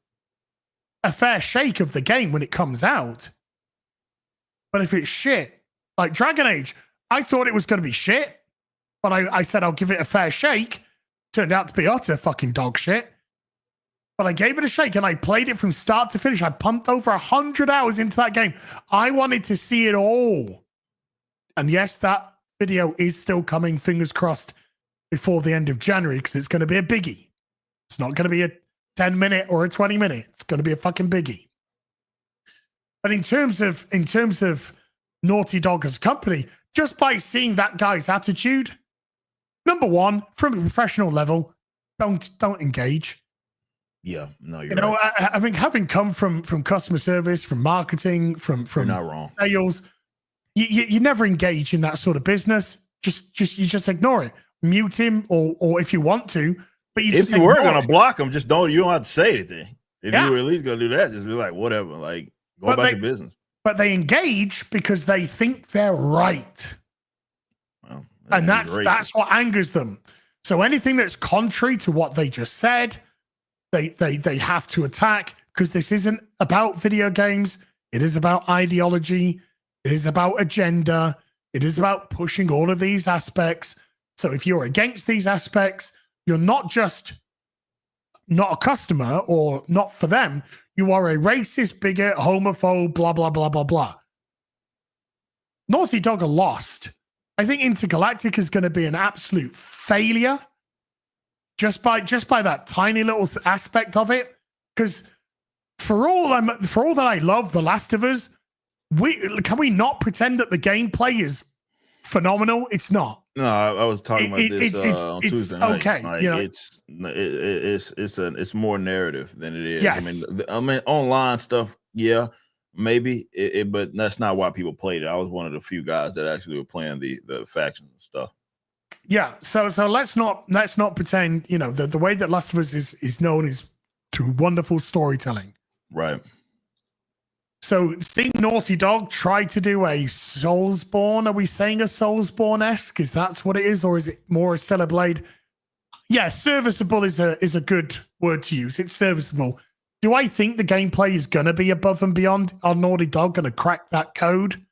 a fair shake of the game when it comes out. But if it's shit, like Dragon Age, I thought it was going to be shit, but I said I'll give it a fair shake. Turned out to be utter fucking dog shit. But I gave it a shake and I played it from start to finish. I pumped over 100 hours into that game. I wanted to see it all. And yes, that video is still coming, fingers crossed, before the end of January, because it's going to be a biggie. It's not going to be a 10-minute or a 20-minute. It's going to be a fucking biggie. But in terms of Naughty Dog as a company, just by seeing that guy's attitude, number one, from a professional level, don't engage. Yeah, no, you're right. I think having come from customer service, from marketing, from you're not wrong. Sales, you never engage in that sort of business. You just ignore it. Mute him, or if you want to, but if you were gonna block him, you don't have to say anything. If you were at least gonna do that, just be like, whatever, like go about your business. But they engage because they think they're right. Well, and that's what angers them. So anything that's contrary to what they just said, they have to attack, because this isn't about video games. It is about ideology. It is about agenda. It is about pushing all of these aspects. So if you're against these aspects, you're not just not a customer or not for them. You are a racist, bigot, homophobe, blah, blah, blah, blah, blah. Naughty Dog are lost. I think Intergalactic is going to be an absolute failure just by that tiny little aspect of it. Because for all that I love The Last of Us, can we not pretend that the gameplay is phenomenal? It's not. No, I was talking about this on Tuesday night. Okay, like, it's more narrative than it is. Yes. I mean, online stuff, yeah, maybe, but that's not why people played it. I was one of the few guys that actually were playing the factions and stuff. Yeah, so let's not pretend. The way that Last of Us is known is through wonderful storytelling. Right. So seeing Naughty Dog try to do a Soulsborne, are we saying a Soulsborne-esque? Is that what it is, or is it more a Stellar Blade? Yeah, serviceable is a good word to use. It's serviceable. Do I think the gameplay is going to be above and beyond? Are Naughty Dog going to crack that code?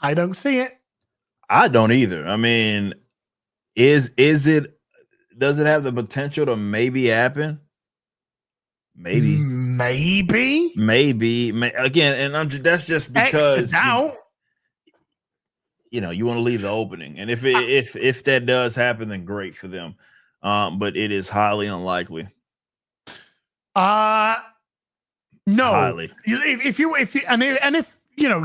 I don't see it. I don't either. I mean, does it have the potential to maybe happen? Maybe. Again, and that's just because you want to leave the opening, and if that does happen, then great for them. But it is highly unlikely. No. Highly. If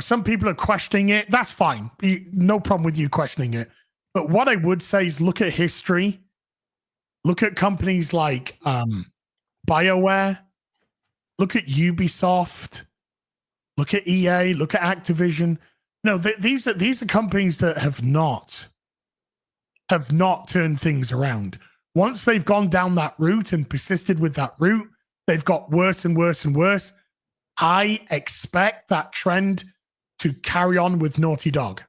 some people are questioning it, that's fine. No problem with you questioning it. But what I would say is look at history. Look at companies like BioWare. Look at Ubisoft. Look at EA. Look at Activision. No, these are companies that have not turned things around. Once they've gone down that route and persisted with that route, they've got worse and worse and worse. I expect that trend to carry on with Naughty Dog.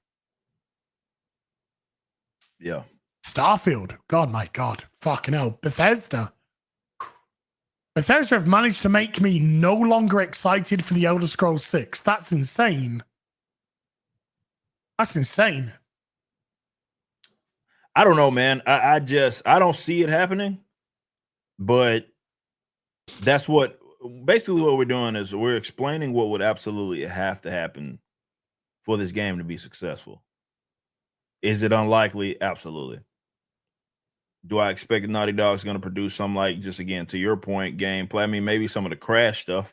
Yeah. Starfield. God, my God. Fucking hell. Bethesda have managed to make me no longer excited for the Elder Scrolls 6. That's insane. That's insane. I don't know, man. I don't see it happening, but that's what basically what we're doing is we're explaining what would absolutely have to happen for this game to be successful. Is it unlikely? Absolutely. Do I expect Naughty Dog's going to produce some, like, just again to your point, gameplay? I mean, maybe some of the Crash stuff,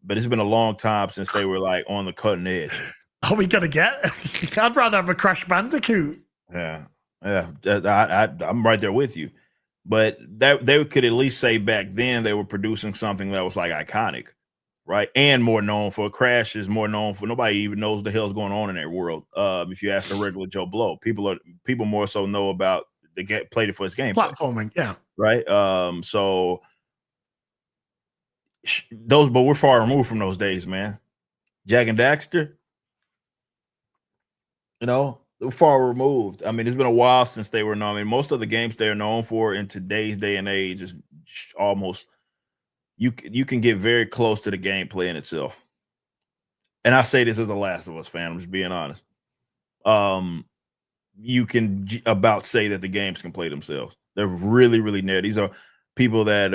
but it's been a long time since they were like on the cutting edge. Are we gonna get? I'd rather have a Crash Bandicoot. Yeah. I'm right there with you. But that they could at least say back then they were producing something that was like iconic, right? And more known for. Crash is more known for, nobody even knows the hell's going on in that world. If you ask a regular Joe Blow, people more so know about played it for its gameplay. Platforming, yeah. Right. So those, but we're far removed from those days, man. Jack and Daxter, you know, far removed. I mean, it's been a while since they were known. I mean, most of the games they're known for in today's day and age is almost, you can get very close to the gameplay in itself. And I say this as a Last of Us fan, I'm just being honest. You can about say that the games can play themselves. They're really, really near. These are people that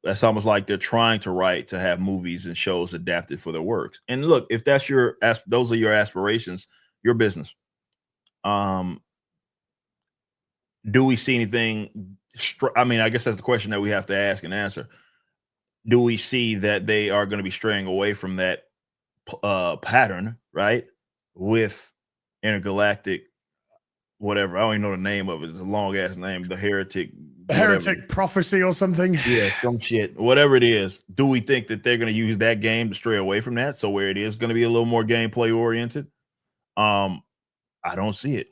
that's almost like they're trying to write to have movies and shows adapted for their works. And look, if that's those are your aspirations, your business. Do we see anything? I mean, I guess that's the question that we have to ask and answer. Do we see that they are going to be straying away from that pattern, right? With intergalactic, whatever. I don't even know the name of it. It's a long ass name. The Heretic Prophecy or something. Yeah, some shit. Whatever it is. Do we think that they're going to use that game to stray away from that? So where it is going to be a little more gameplay oriented? I don't see it.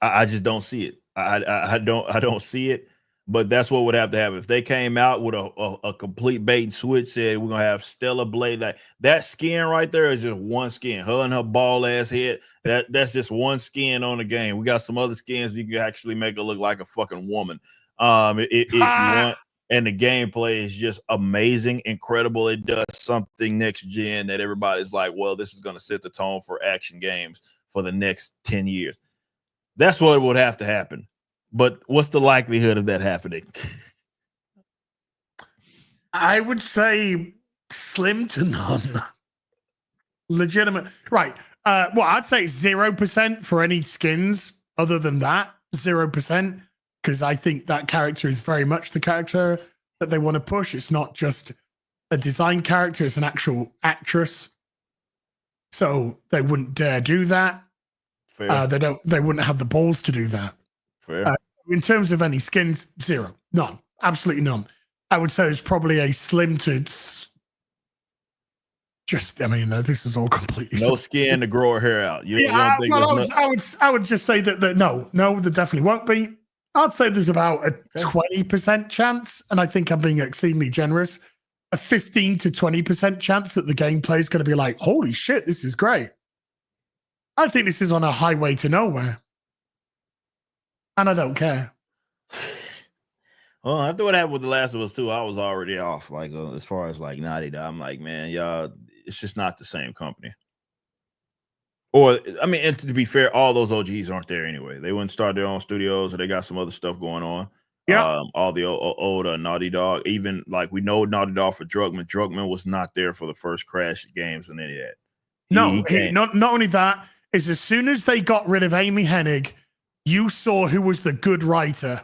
I just don't see it. I don't see it. But that's what would have to happen if they came out with a complete bait and switch. Said we're gonna have Stella Blade. Like that skin right there is just one skin. Her and her bald ass head. That's just one skin on the game. We got some other skins you can actually make it look like a fucking woman. If you want. And the gameplay is just amazing, incredible. It does something next gen that everybody's like, well, this is going to set the tone for action games for the next 10 years. That's what would have to happen. But what's the likelihood of that happening? I would say slim to none. Legitimate. Right. Well, I'd say 0% for any skins other than that. 0%. Because I think that character is very much the character that they want to push. It's not just a design character, it's an actual actress. So they wouldn't dare do that. Fair. They wouldn't have the balls to do that. Fair. In terms of any skins, 0. None. Absolutely none. I would say it's probably a slim to just, I mean, this is all completely no skin to grow her hair out. I would just say that no, there definitely won't be. I'd say there's about a 20% chance, and I think I'm being exceedingly generous, a 15 to 20% chance that the gameplay is going to be like, holy shit, this is great. I think this is on a highway to nowhere. And I don't care. Well, after what happened with The Last of Us 2, I was already off. Like, as far as like Naughty Dog, I'm like, man, y'all, it's just not the same company. Or, I mean, and to be fair, all those OGs aren't there anyway. They wouldn't start their own studios, or they got some other stuff going on. Yeah. All the old Naughty Dog, even like we know Naughty Dog for Druckmann. Druckmann was not there for the first Crash games and any of that. Not only that, is as soon as they got rid of Amy Hennig, you saw who was the good writer.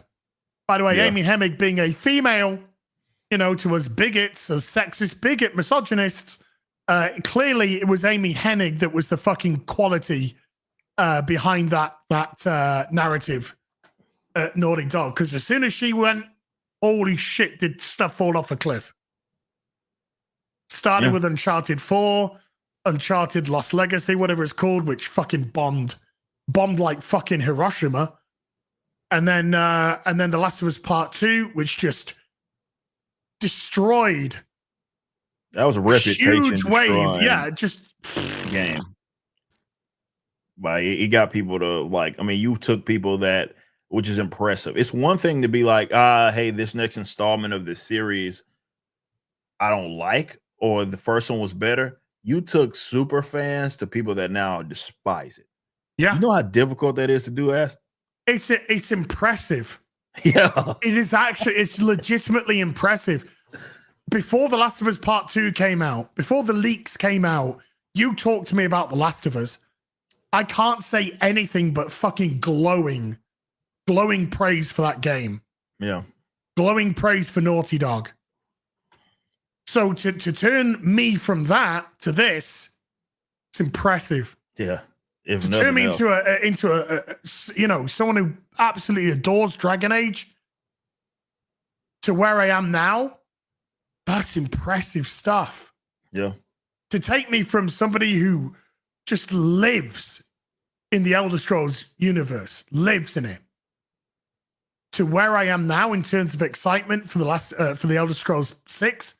By the way, Amy Hennig being a female, to us bigots, as sexist, bigot, misogynists, clearly it was Amy Hennig that was the fucking quality behind that narrative at Naughty Dog. Because as soon as she went, holy shit, did stuff fall off a cliff. Starting with Uncharted 4, Uncharted Lost Legacy, whatever it's called, which fucking bombed like fucking Hiroshima. And then The Last of Us Part 2, which just destroyed. That was a reputation huge wave. Yeah, just game. Like it got people to like. I mean, you took people that, which is impressive. It's one thing to be like, hey, this next installment of this series, I don't like, or the first one was better. You took super fans to people that now despise it. Yeah. You know how difficult that is to do, Ass? It's impressive. Yeah. It is actually, it's legitimately impressive. Before The Last of Us Part 2 came out, before the leaks came out, you talked to me about The Last of Us. I can't say anything but fucking glowing praise for that game. Yeah. Glowing praise for Naughty Dog. So to turn me from that to this, it's impressive. Yeah. If To turn me into a you know, someone who absolutely adores Dragon Age to where I am now, that's impressive stuff. Yeah. To take me from somebody who just lives in the Elder Scrolls universe, lives in it, to where I am now in terms of excitement for the Elder Scrolls 6,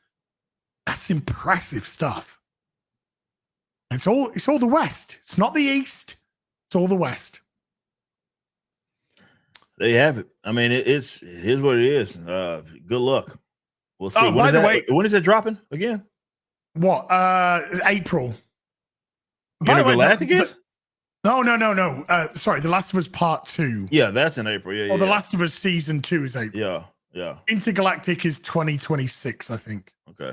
that's impressive stuff. It's all the West. It's not the East. It's all the West. There you have it. I mean, it is what it is. Good luck. We'll see. Oh, by the way, when is it dropping again? What? April. Intergalactic is? No. Sorry, The Last of Us Part 2. Yeah, that's in April. Yeah, Or The Last of Us Season 2 is April. Yeah. Intergalactic is 2026, I think. Okay.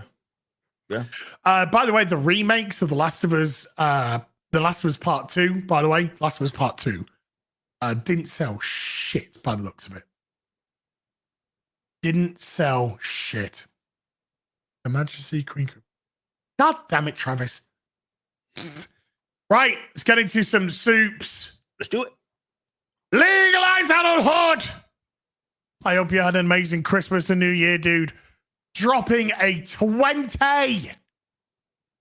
Yeah. By the way, the remakes of The Last of Us Part 2, by the way, Last of Us Part 2, didn't sell shit by the looks of it. Didn't sell shit. Her Majesty Queen. God damn it, Travis. Right, let's get into some soups. Let's do it. Legalize adulthood. I hope you had an amazing Christmas and New Year, dude. Dropping a 20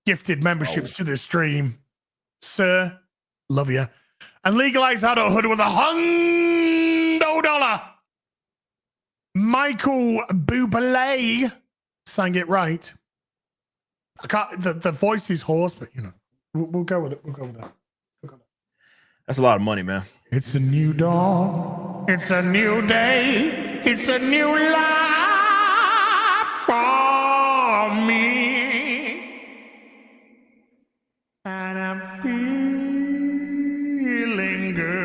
gifted memberships to the stream. Sir, love you. And legalize adulthood with $100. Michael Bublé sang it right. I can't, the voice is hoarse, but you know, we'll go with it. We'll go with that. That's a lot of money, man. It's a new dawn. It's a new day. It's a new life for me. And I'm feeling good.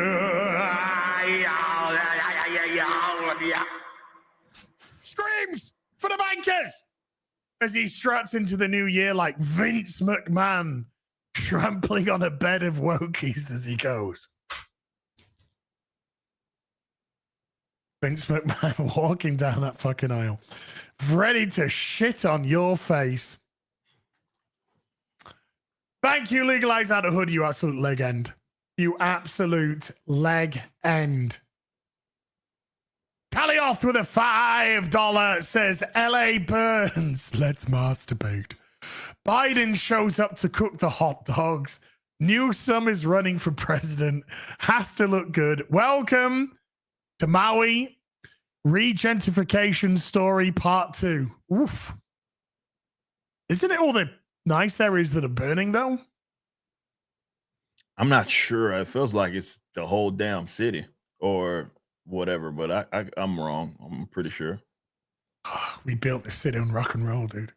Screams for the bankers as he struts into the new year like Vince McMahon, trampling on a bed of wokies as he goes. Vince McMahon walking down that fucking aisle, ready to shit on your face. Thank you, Legalize Adulthood, you absolute leg end. You absolute leg end. Calioth with a $5 says, LA burns. Let's masturbate. Biden shows up to cook the hot dogs. Newsom is running for president. Has to look good. Welcome to Maui. Regentification story part 2. Oof. Isn't it all the nice areas that are burning, though? I'm not sure. It feels like it's the whole damn city or whatever, but I'm wrong. I'm pretty sure. We built this city on rock and roll, dude.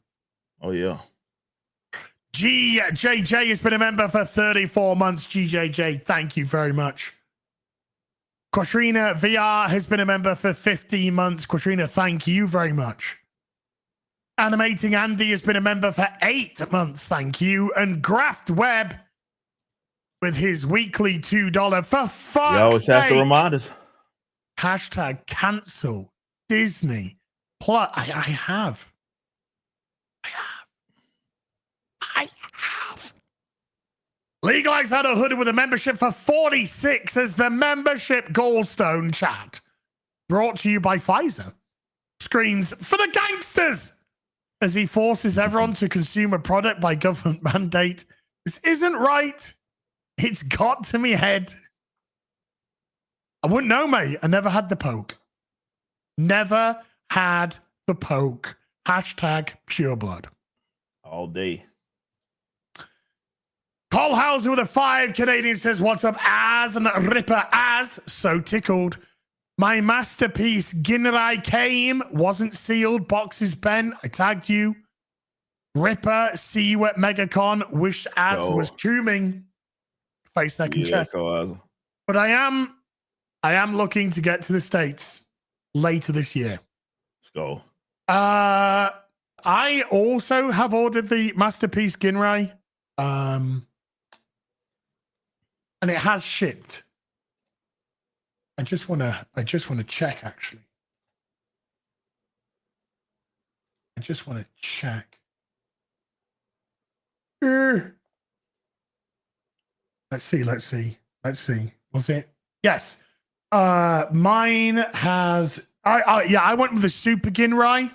Oh, yeah. GJJ has been a member for 34 months. GJJ, thank you very much. Quatrina VR has been a member for 15 months. Quatrina, thank you very much. Animating Andy has been a member for 8 months. Thank you. And Graft Web with his weekly $2 for fuck's You always have to sake. remind us. Hashtag cancel Disney Plus. I have. Legalize Adulthood with a membership for 46 as the membership gallstone chat. Brought to you by Pfizer. Screams for the gangsters as he forces everyone to consume a product by government mandate. This isn't right. It's got to me head. I wouldn't know, mate. I never had the poke. Never had the poke. Hashtag pure blood. All day. Paul Hauser with a 5 Canadian says, what's up, Az and Ripper Az? So tickled. My masterpiece, Ginrai came, wasn't sealed, boxes bent. I tagged you. Ripper, see you at MegaCon. Wish Az was cooming. Face, neck, and chest. But I am looking to get to the States later this year. Let's go. I also have ordered the Masterpiece Ginrai. And it has shipped. I just wanna check actually. I just want to check. Let's see. Was it? Yes. Mine has. I went with the Super Ginrai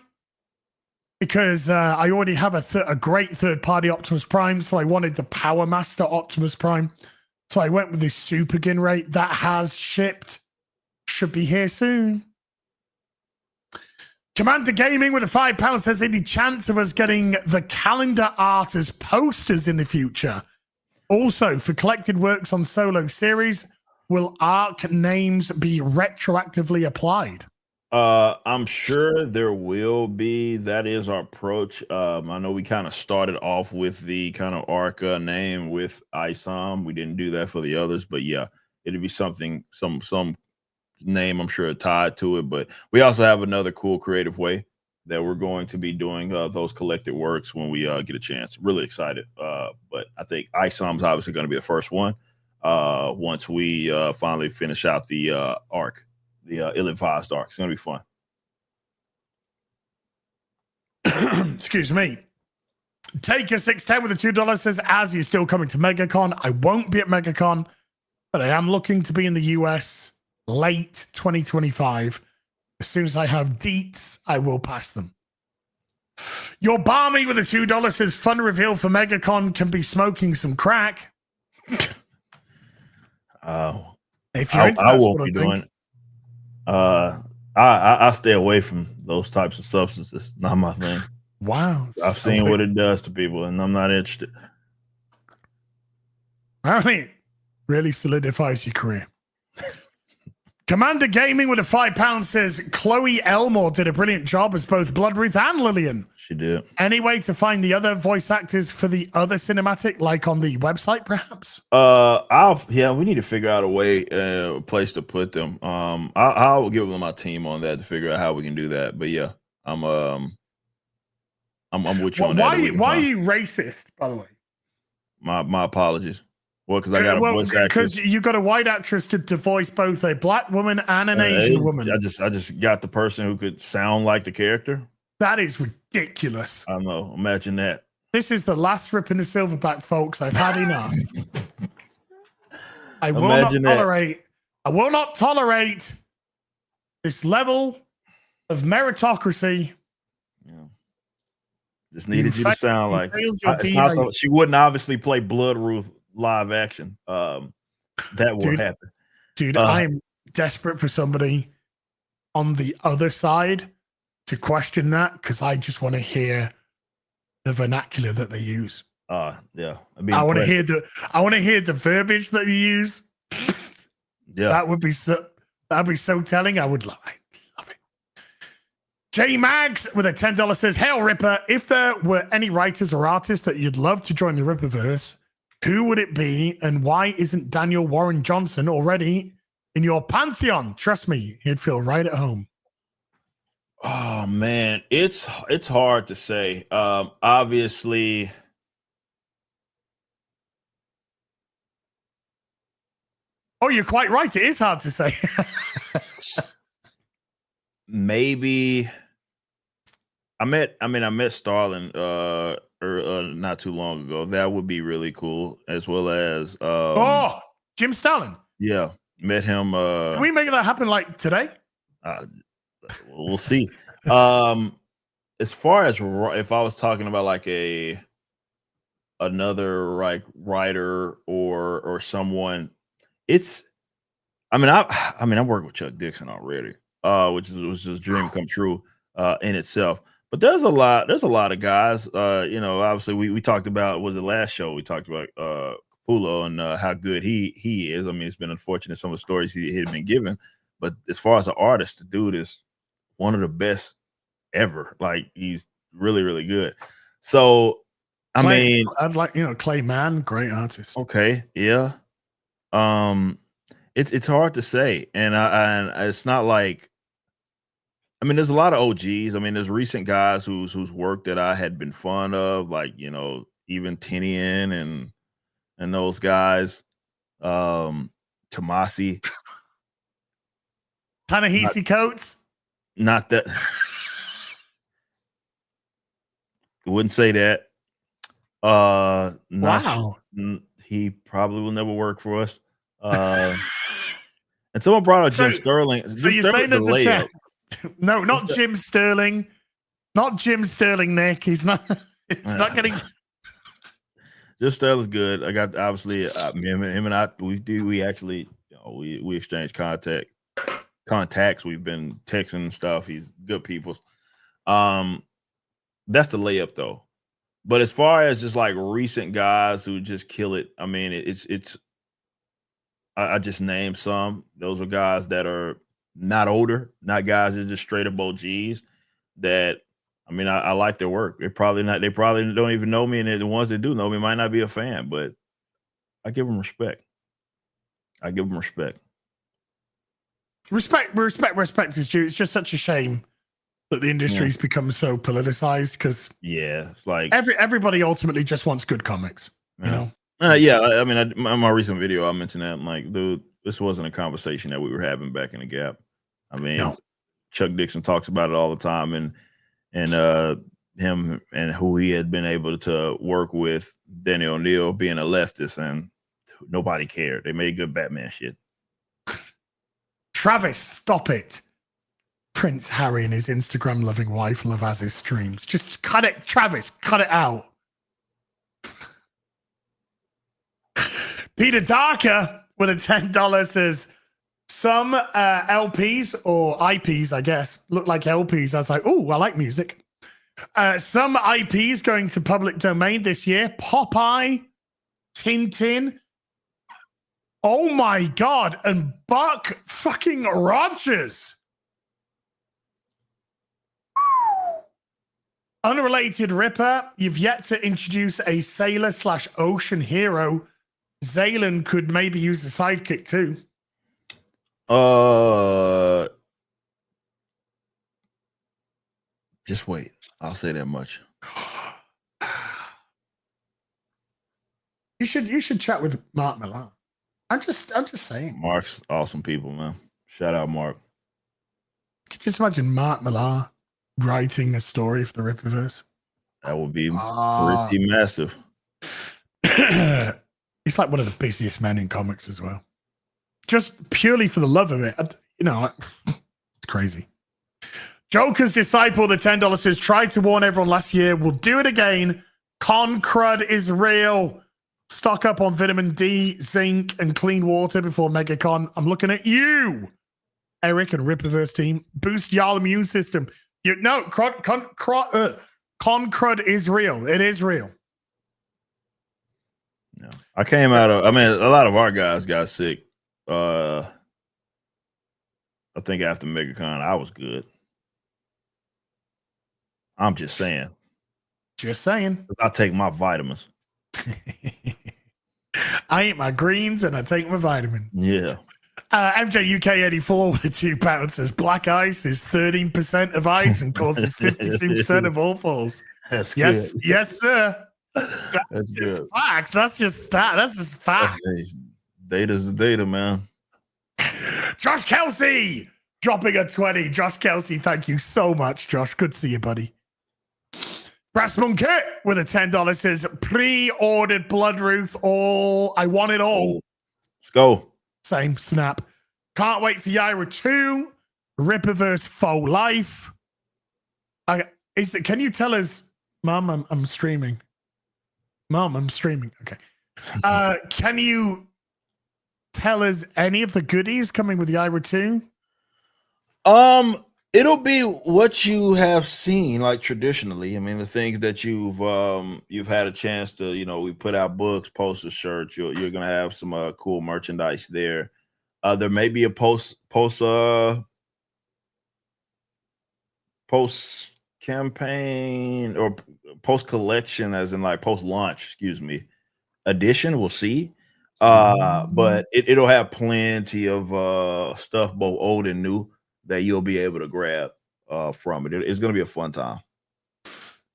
because I already have a great third-party Optimus Prime, so I wanted the Power Master Optimus Prime. So I went with the Super Ginrai that has shipped. Should be here soon. Commander Gaming with a £5 says, any chance of us getting the calendar art as posters in the future? Also, for collected works on solo series, will ARC names be retroactively applied? I'm sure there will be. That is our approach. I know we kind of started off with the kind of ARC name with ISOM. We didn't do that for the others, but yeah, it'll be something, some name I'm sure tied to it. But we also have another cool creative way that we're going to be doing those collected works when we get a chance. Really excited. But I think ISOM's obviously going to be the first one once we finally finish out the arc, the ill-advised arc. It's going to be fun. Excuse me. Taker 610 with a $2 says, as you're still coming to MegaCon, I won't be at MegaCon, but I am looking to be in the US late 2025. As soon as I have deets, I will pass them. Your Barmy with a $2 says, fun reveal for MegaCon can be smoking some crack. If you're into I that won't sort be of doing thing. I stay away from those types of substances. Not my thing. Wow. I've seen what it does to people, and I'm not interested. Apparently, it really solidifies your career. Commander Gaming with a £5 says, Chloe Elmore did a brilliant job as both Bloodruth and Lillian. She did. Any way to find the other voice actors for the other cinematic, like on the website, perhaps? We need to figure out a way, a place to put them. I'll give them my team on that to figure out how we can do that. But yeah, I'm with you on that. Why are you racist, by the way? My apologies. Well, because I got a voice actress. Because you got a white actress to voice both a black woman and an Asian woman. I just got the person who could sound like the character. That is ridiculous. I know. Imagine that. This is the last rip in the Silverback, folks. I've had enough. I will not tolerate this level of meritocracy. Yeah. Just needed you to sound like she wouldn't obviously play Bloodruth live action. That will happen. Dude, I'm desperate for somebody on the other side to question that, because I just want to hear the vernacular that they use. Yeah. I want to hear the verbiage that you use. Yeah. That'd be so telling. I would love it. J Mags with a $10 says, Hail Ripper, if there were any writers or artists that you'd love to join the Ripperverse, who would it be, and why isn't Daniel Warren Johnson already in your pantheon? Trust me, he'd feel right at home. Oh man, it's hard to say. Obviously, oh, you're quite right. It is hard to say. Maybe I met Starlin not too long ago. That would be really cool, as well as Jim Starlin. Yeah, met him. Can we make that happen like today? We'll see. As far as if I was talking about like another like writer or someone, I'm working with Chuck Dixon already, which was just a dream come true in itself. But there's a lot of guys. Obviously we talked about, was the last show we talked about Capullo and how good he is. I mean, it's been unfortunate some of the stories he had been given, but as far as an artist, the dude is one of the best ever. Like, he's really, really good. So I'd like, Clay Mann, great artist. Okay, yeah. It's hard to say, and it's not like, I mean, there's a lot of OGs. I mean, there's recent guys whose work that I had been fond of, like, you know, even Tinian and those guys, Tomasi. Ta-Nehisi Coates. Not that. Wouldn't say that. Wow. He probably will never work for us. And someone brought up Jim Sterling. So you're saying there's a chance? No, not It's Jim Sterling. Not Jim Sterling, Nick. He's not. It's not getting. Jim Sterling's good. I got, obviously, him and I. We actually, you know, we exchange contacts. We've been texting and stuff. He's good people. That's the layup though. But as far as just like recent guys who just kill it, I mean, it's. I just named some. Those are guys that are not older, not guys that are just straight up OGs. That, I mean, I like their work. They probably don't even know me, and the ones that do know me might not be a fan, but I give them respect. Respect is due. It's just such a shame that the industry's become so politicized, because it's like everybody ultimately just wants good comics, you know. I mean, my recent video, I mentioned that. I'm like, dude, this wasn't a conversation that we were having back in the Gap. I mean, Chuck Dixon talks about it all the time, and him and who he had been able to work with, Danny O'Neill being a leftist, and nobody cared. They made good Batman shit. Travis, stop it. Prince Harry and his Instagram loving wife love as his streams. Just cut it, Travis. Cut it out. Peter Darker with a $10 says, some LPs or IPs, I guess, look like LPs. I was like, oh, I like music. Some IPs going to public domain this year. Popeye, Tintin, oh my God, and Buck fucking Rogers. Unrelated Ripper, you've yet to introduce a sailor/ocean hero. Zaylan could maybe use a sidekick too. Just wait. I'll say that much. You should chat with Mark Millar. I'm just saying. Mark's awesome people, man. Shout out Mark. Could you just imagine Mark Millar writing a story for the Rippaverse? That would be pretty massive. He's like one of the busiest men in comics as well. Just purely for the love of it. You know, it's crazy. Joker's Disciple, the $10 says, tried to warn everyone last year. We'll do it again. Con crud is real. Stock up on vitamin D, zinc, and clean water before MegaCon. I'm looking at you, Eric and Rippaverse team. Boost your immune system. Con crud is real. It is real. Yeah. I came out of, I mean, a lot of our guys got sick. I think after MegaCon, I was good. I'm just saying. Just saying. I take my vitamins. I eat my greens and I take my vitamins. Yeah. MJ UK 84 with the £2 says black ice is 13% of ice and causes 52% of all falls. That's yes, good. Yes, sir. That's good. Facts. That's just stat. That's just fact. Data's the data, man. Josh Kelsey dropping a 20. Josh Kelsey, thank you so much, Josh. Good to see you, buddy. Brass Monkey with a $10 says pre-ordered Bloodruth. I want it all. Let's go. Same snap. Can't wait for Yaira 2. Rippaverse Faux Life. Can you tell us, Mom, I'm streaming. Mom, I'm streaming. Okay. Can you tell us any of the goodies coming with Yaira 2? It'll be what you have seen, like traditionally. I mean, the things that you've had a chance to, we put out books, posters, shirts. You're gonna have some cool merchandise there. There may be a post campaign or post collection, as in like post launch, edition. We'll see. But it'll have plenty of stuff, both old and new, that you'll be able to grab from it. It's going to be a fun time.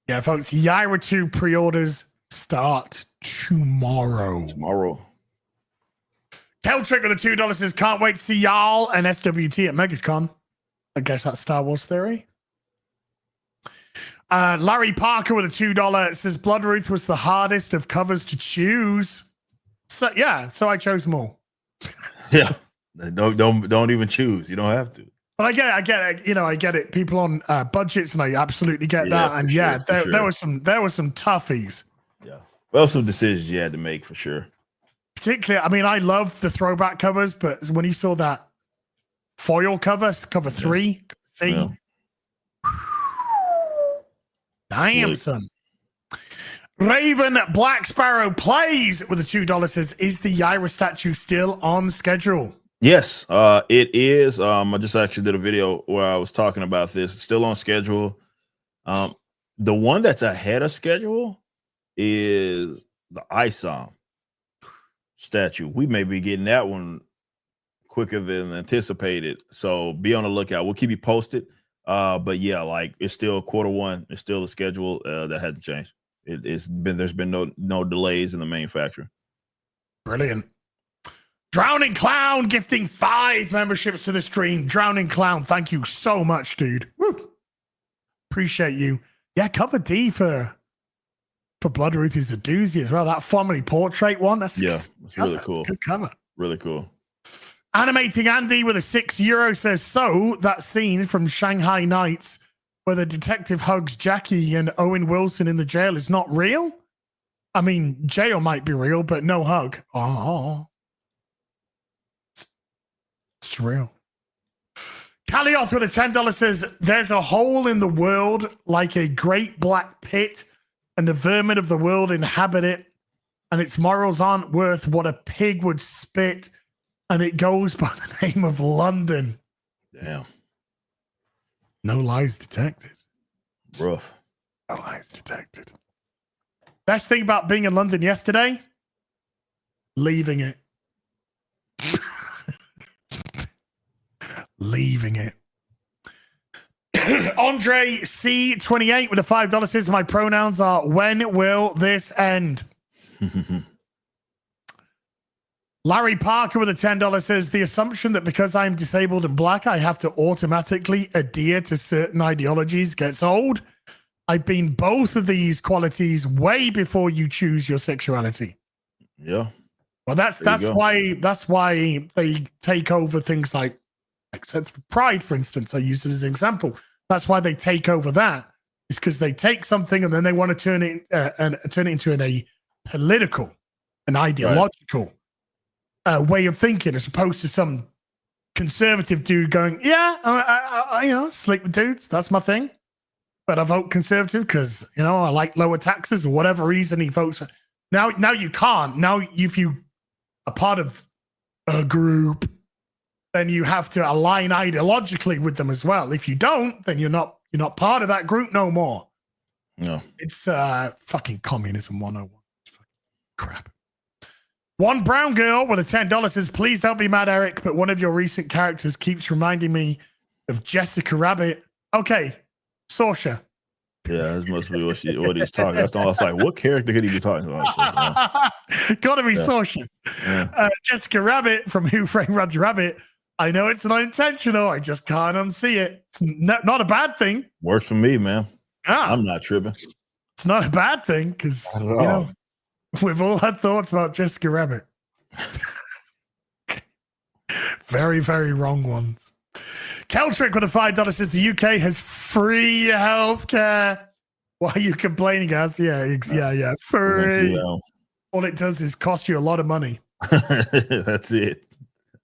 Yeah, folks, Yaira 2 pre-orders start tomorrow. Keltrick with the $2 says, can't wait to see y'all and SWT at MegaCon. I guess that's Star Wars Theory. Larry Parker with a $2 says, Bloodruth was the hardest of covers to choose. So so I chose them all. Yeah, don't even choose. You don't have to. But I get it. I get it. People on budgets, and I absolutely get that. And there were some toughies. Yeah, well, some decisions you had to make for sure. Particularly, I mean, I love the throwback covers, but when you saw that foil cover 3, see, damn, son. Raven Black Sparrow plays with a $2 says, is the Yaira statue still on schedule? Yes, it is. I just actually did a video where I was talking about this. It's still on schedule. The one that's ahead of schedule is the Isom statue. We may be getting that one quicker than anticipated, so be on the lookout. We'll keep you posted. But yeah, like it's still Q1. It's still the schedule that hasn't changed. There's been no delays in the manufacturing. Brilliant. Drowning Clown gifting 5 memberships to the stream. Drowning Clown, thank you so much, dude. Woo. Appreciate you. Yeah, cover D for Bloodruth is a doozy as well. That family portrait one. That's it's really cool. Good cover. Really cool. Animating Andy with a €6 says, so that scene from Shanghai Nights where the detective hugs Jackie and Owen Wilson in the jail is not real? I mean, jail might be real, but no hug. Oh. It's real. Calioth with a $10 says, there's a hole in the world like a great black pit, and the vermin of the world inhabit it, and its morals aren't worth what a pig would spit, and it goes by the name of London. Damn. No lies detected. Rough. No lies detected. Best thing about being in London yesterday? Leaving it. Leaving it. Andre C28 with a $5 says, my pronouns are, when will this end? Larry Parker with a $10 says, the assumption that because I'm disabled and black, I have to automatically adhere to certain ideologies gets old. I've been both of these qualities way before you choose your sexuality. Yeah. Well, that's why they take over things like pride, for instance. I use it as an example. That's why they take over that. It's because they take something and then they want to turn it into a political, an ideological way of thinking, as opposed to some conservative dude going, I sleep with dudes. That's my thing. But I vote conservative because, I like lower taxes or whatever reason he votes for. Now you can't. Now, if you are part of a group, then you have to align ideologically with them as well. If you don't, then you're not part of that group no more. No. It's fucking communism 101. It's fucking crap. One brown girl with a $10 says, please don't be mad, Eric, but one of your recent characters keeps reminding me of Jessica Rabbit. Okay, Saoirse. Yeah, that must be what he's talking. That's all. I was like, what character could he be talking about? Gotta be Saoirse. Yeah. Jessica Rabbit from Who Framed Roger Rabbit. I know it's not intentional. I just can't unsee it. It's not a bad thing. Works for me, man. I'm not tripping. It's not a bad thing because we've all had thoughts about Jessica Rabbit. Very, very wrong ones. Keltrick with a $5 says the UK has free healthcare. Why are you complaining, guys? Yeah. Free. All it does is cost you a lot of money. That's it.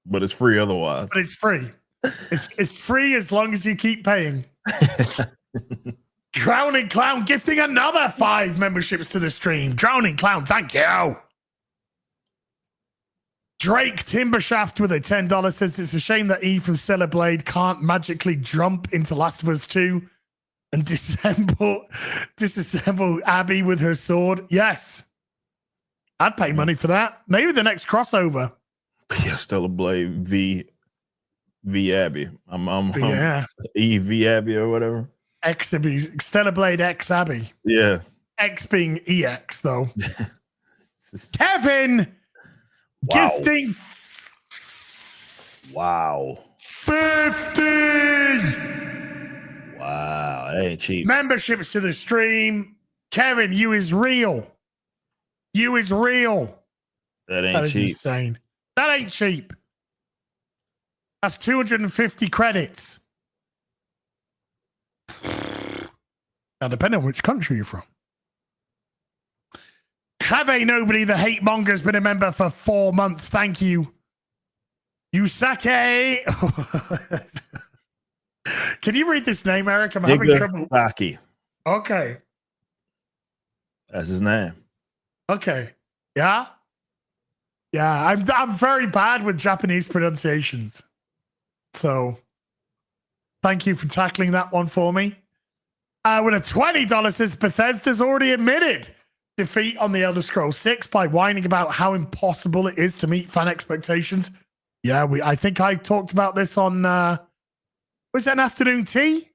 But it's free otherwise. But it's free. It's free as long as you keep paying. Drowning Clown gifting another 5 memberships to the stream. Drowning Clown, thank you. Drake Timbershaft with a $10 says it's a shame that Eve from Stellar Blade can't magically jump into Last of Us 2 and disassemble Abby with her sword. Yes. I'd pay money for that. Maybe the next crossover. Yeah, Stellar Blade V Abby. I'm Yeah. EV Abby or whatever. X Abby, Stellar Blade X Abby. Yeah. X being EX though. Kevin Wow. gifting Wow. 50 Wow. That ain't cheap. memberships to the stream. Kevin, you is real. You is real. That That ain't is cheap. insane. That ain't cheap. That's 250 credits. Now, depending on which country you're from. Have a nobody, the hate monger, has been a member for 4 months. Thank you. Yusake. Can you read this name, Eric? I'm having trouble. Saki. Okay. That's his name. Okay. Yeah. Yeah. I'm very bad with Japanese pronunciations. So thank you for tackling that one for me. With a $20, says Bethesda's already admitted defeat on the Elder Scrolls 6 by whining about how impossible it is to meet fan expectations. Yeah, I think I talked about this on was it an afternoon tea?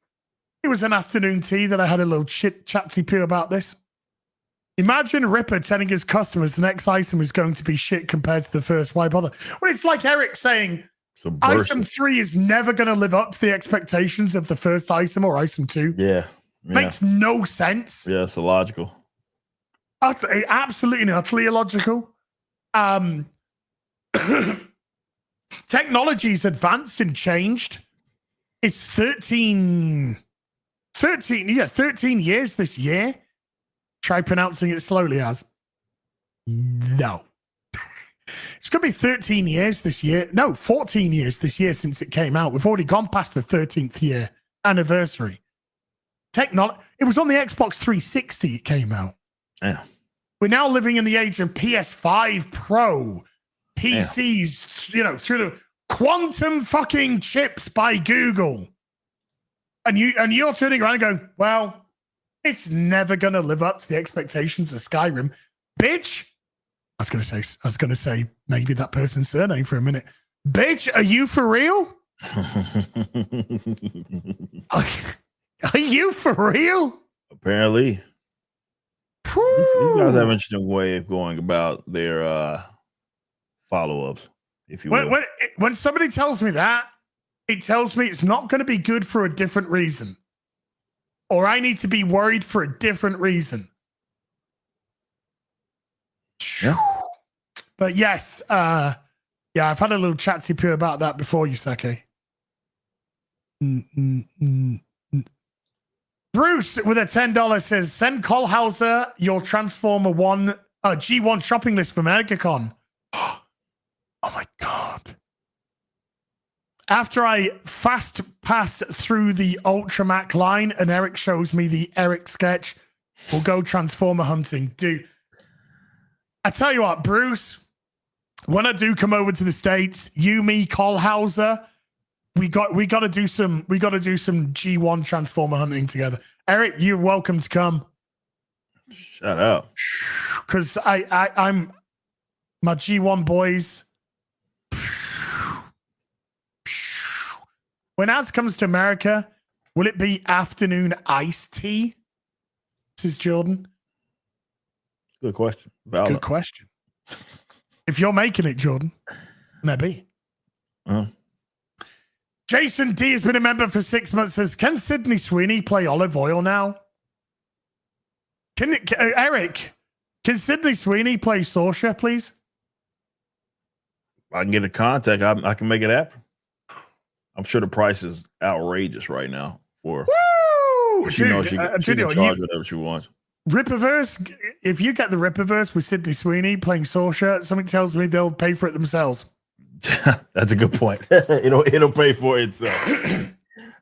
It was an afternoon tea that I had a little chatty poo about this. Imagine Ripper telling his customers the next item is going to be shit compared to the first. Why bother? Well, it's like Eric saying item 3 is never going to live up to the expectations of the first item or item 2. Yeah. Makes no sense. Yeah, it's illogical. Absolutely utterly illogical. Technology's advanced and changed. It's 13 years this year. Try pronouncing it slowly as. No. It's going to be 13 years this year. No, 14 years this year since it came out. We've already gone past the 13th year anniversary. It was on the Xbox 360 it came out. Yeah. We're now living in the age of PS5 Pro, PCs, through the quantum fucking chips by Google. And you're turning around and going, well, it's never going to live up to the expectations of Skyrim. Bitch. I was going to say maybe that person's surname for a minute. Bitch, are you for real? Are you for real? Apparently. These guys have an interesting way of going about their follow-ups, if you will. When somebody tells me that, it tells me it's not going to be good for a different reason. Or I need to be worried for a different reason. Yeah. But yes, I've had a little chatty poo about that before, Yusake. Bruce with a $10 says, send Colhauser your Transformer G1 shopping list from ErgaCon. Oh my God. After I fast pass through the Ultramac line and Eric shows me the Eric sketch, we'll go Transformer hunting. Dude, I tell you what, Bruce, when I do come over to the States, you, me, Colhauser, we got to do some G1 Transformer hunting together. Eric, you're welcome to come. Shut up. Because I'm my G1 boys. When Az comes to America, will it be afternoon iced tea? Says Jordan. Good question. Valid. Good question. If you're making it, Jordan, maybe. Jason D has been a member for 6 months. Says, can Sydney Sweeney play Olive Oil now? Eric, can Sydney Sweeney play Sorcerer, please? I can get a contact. I can make it happen. I'm sure the price is outrageous right now for. Woo! She knows she can charge whatever she wants. Rippaverse, if you get the Rippaverse with Sydney Sweeney playing Sorcerer, something tells me they'll pay for it themselves. That's a good point. It'll pay for itself.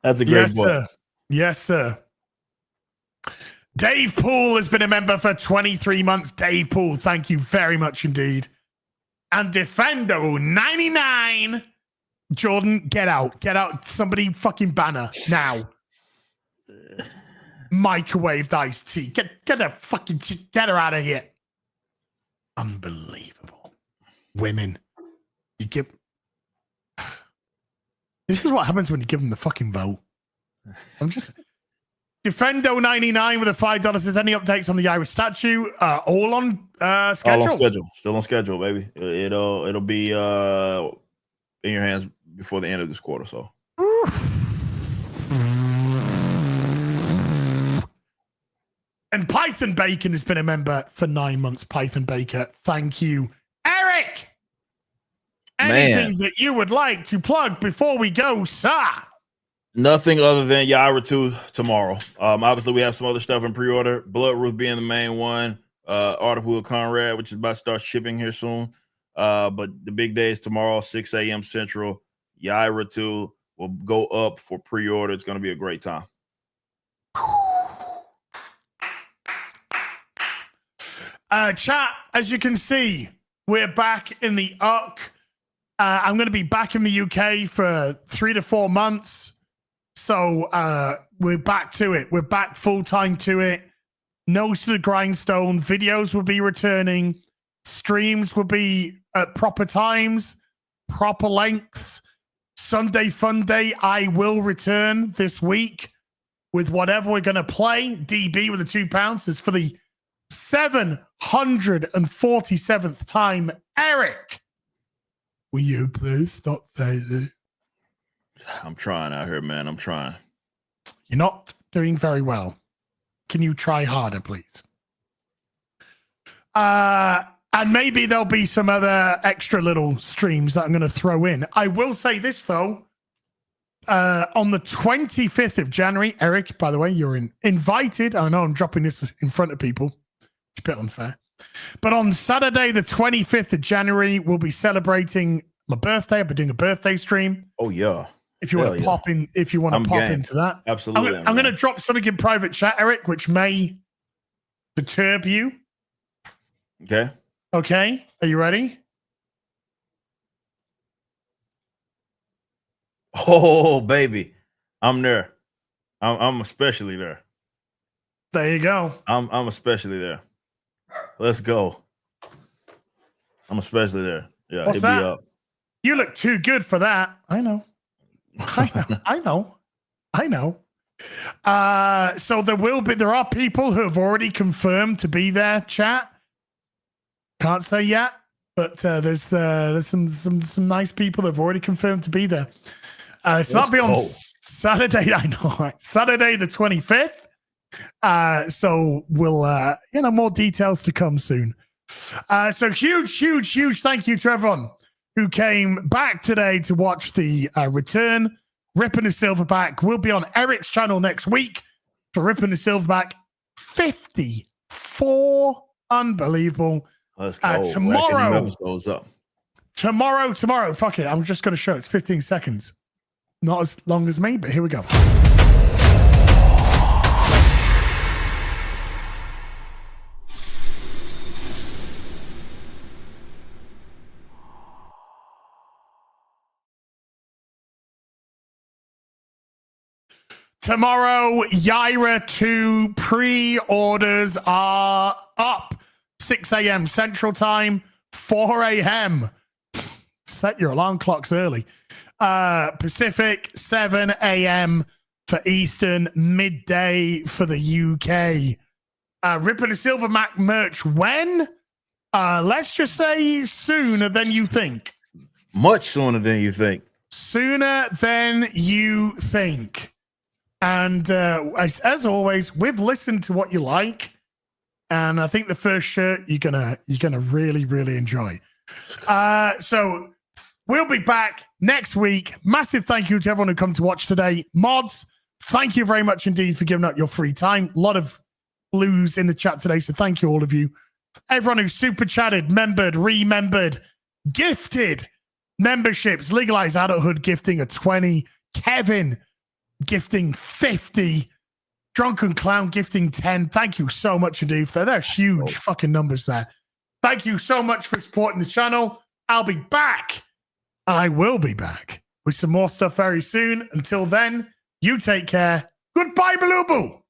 That's a great point. Sir. Yes, sir. Dave Poole has been a member for 23 months. Dave Poole, thank you very much indeed. And Defendo 99. Jordan, get out. Get out. Somebody fucking banner now. Microwaved iced tea. Get her fucking tea. Get her out of here. Unbelievable. women. You give. This is what happens when you give them the fucking vote. I'm just. Defendo99 with a $5 says, any updates on the Yaira statue? All on schedule. All on schedule. Still on schedule, baby. It'll be in your hands before the end of this quarter. So. And Python Bacon has been a member for 9 months. Python Baker, thank you. Eric! Anything that you would like to plug before we go, sir? Nothing other than Yaira 2 tomorrow. Obviously, we have some other stuff in pre-order. Bloodruth being the main one. Article of Conrad, which is about to start shipping here soon. But the big day is tomorrow, 6 a.m. Central. Yaira 2 will go up for pre-order. It's going to be a great time. Chat, as you can see, we're back in the UC. I'm going to be back in the UK for 3 to 4 months. So we're back to it. We're back full-time to it. Nose to the grindstone. Videos will be returning. Streams will be at proper times, proper lengths. Sunday Fun Day, I will return this week with whatever we're going to play. DB with the £2 is for the 747th time. Eric, will you please stop failing? I'm trying out here, man. I'm trying. You're not doing very well. Can you try harder, please? And maybe there'll be some other extra little streams that I'm going to throw in. I will say this, though. On the 25th of January, Eric, by the way, you're invited. I know I'm dropping this in front of people. It's a bit unfair. But on Saturday, the 25th of January, we'll be celebrating my birthday. I'll be doing a birthday stream. Oh, yeah. If you want to pop in, if you want to pop into that. Absolutely. I'm going to drop something in private chat, Eric, which may perturb you. Okay. Okay. Are you ready? Oh, baby. I'm there. I'm especially there. There you go. I'm especially there. Let's go. I'm especially there. Yeah, What's hit that? me up. You look too good for that. I know. I know. So there are people who have already confirmed to be there, chat. Can't say yet, but there's some nice people that have already confirmed to be there. So that'll be on Saturday. I know, right? Saturday the 25th. So we'll more details to come soon. So huge thank you to everyone who came back today to watch the return. Ripping the Silverback will be on Eric's channel next week for Ripping the Silverback 54. Unbelievable. Let's go. Tomorrow. Fuck it. I'm just going to show it's 15 seconds. Not as long as me, but here we go. Tomorrow, Yaira 2 pre-orders are up. 6 a.m. Central Time, 4 a.m. Set your alarm clocks early. Pacific, 7 a.m. for Eastern, midday for the UK. Ripping a Silverback merch when? Let's just say sooner than you think. Much sooner than you think. Sooner than you think. And as always, we've listened to what you like, and I think the first shirt you're gonna really enjoy. So we'll be back next week. Massive thank you to everyone who come to watch today. Mods, thank you very much indeed for giving up your free time. A lot of blues in the chat today, so thank you all of you. Everyone who super chatted, membered, remembered, gifted memberships, legalized adulthood gifting a 20. Kevin gifting 50. Drunken Clown gifting 10. Thank you so much indeed for that. They're huge fucking numbers there. Thank you so much for supporting the channel. I'll be back. I will be back with some more stuff very soon. Until then, you take care. Goodbye, Balubu.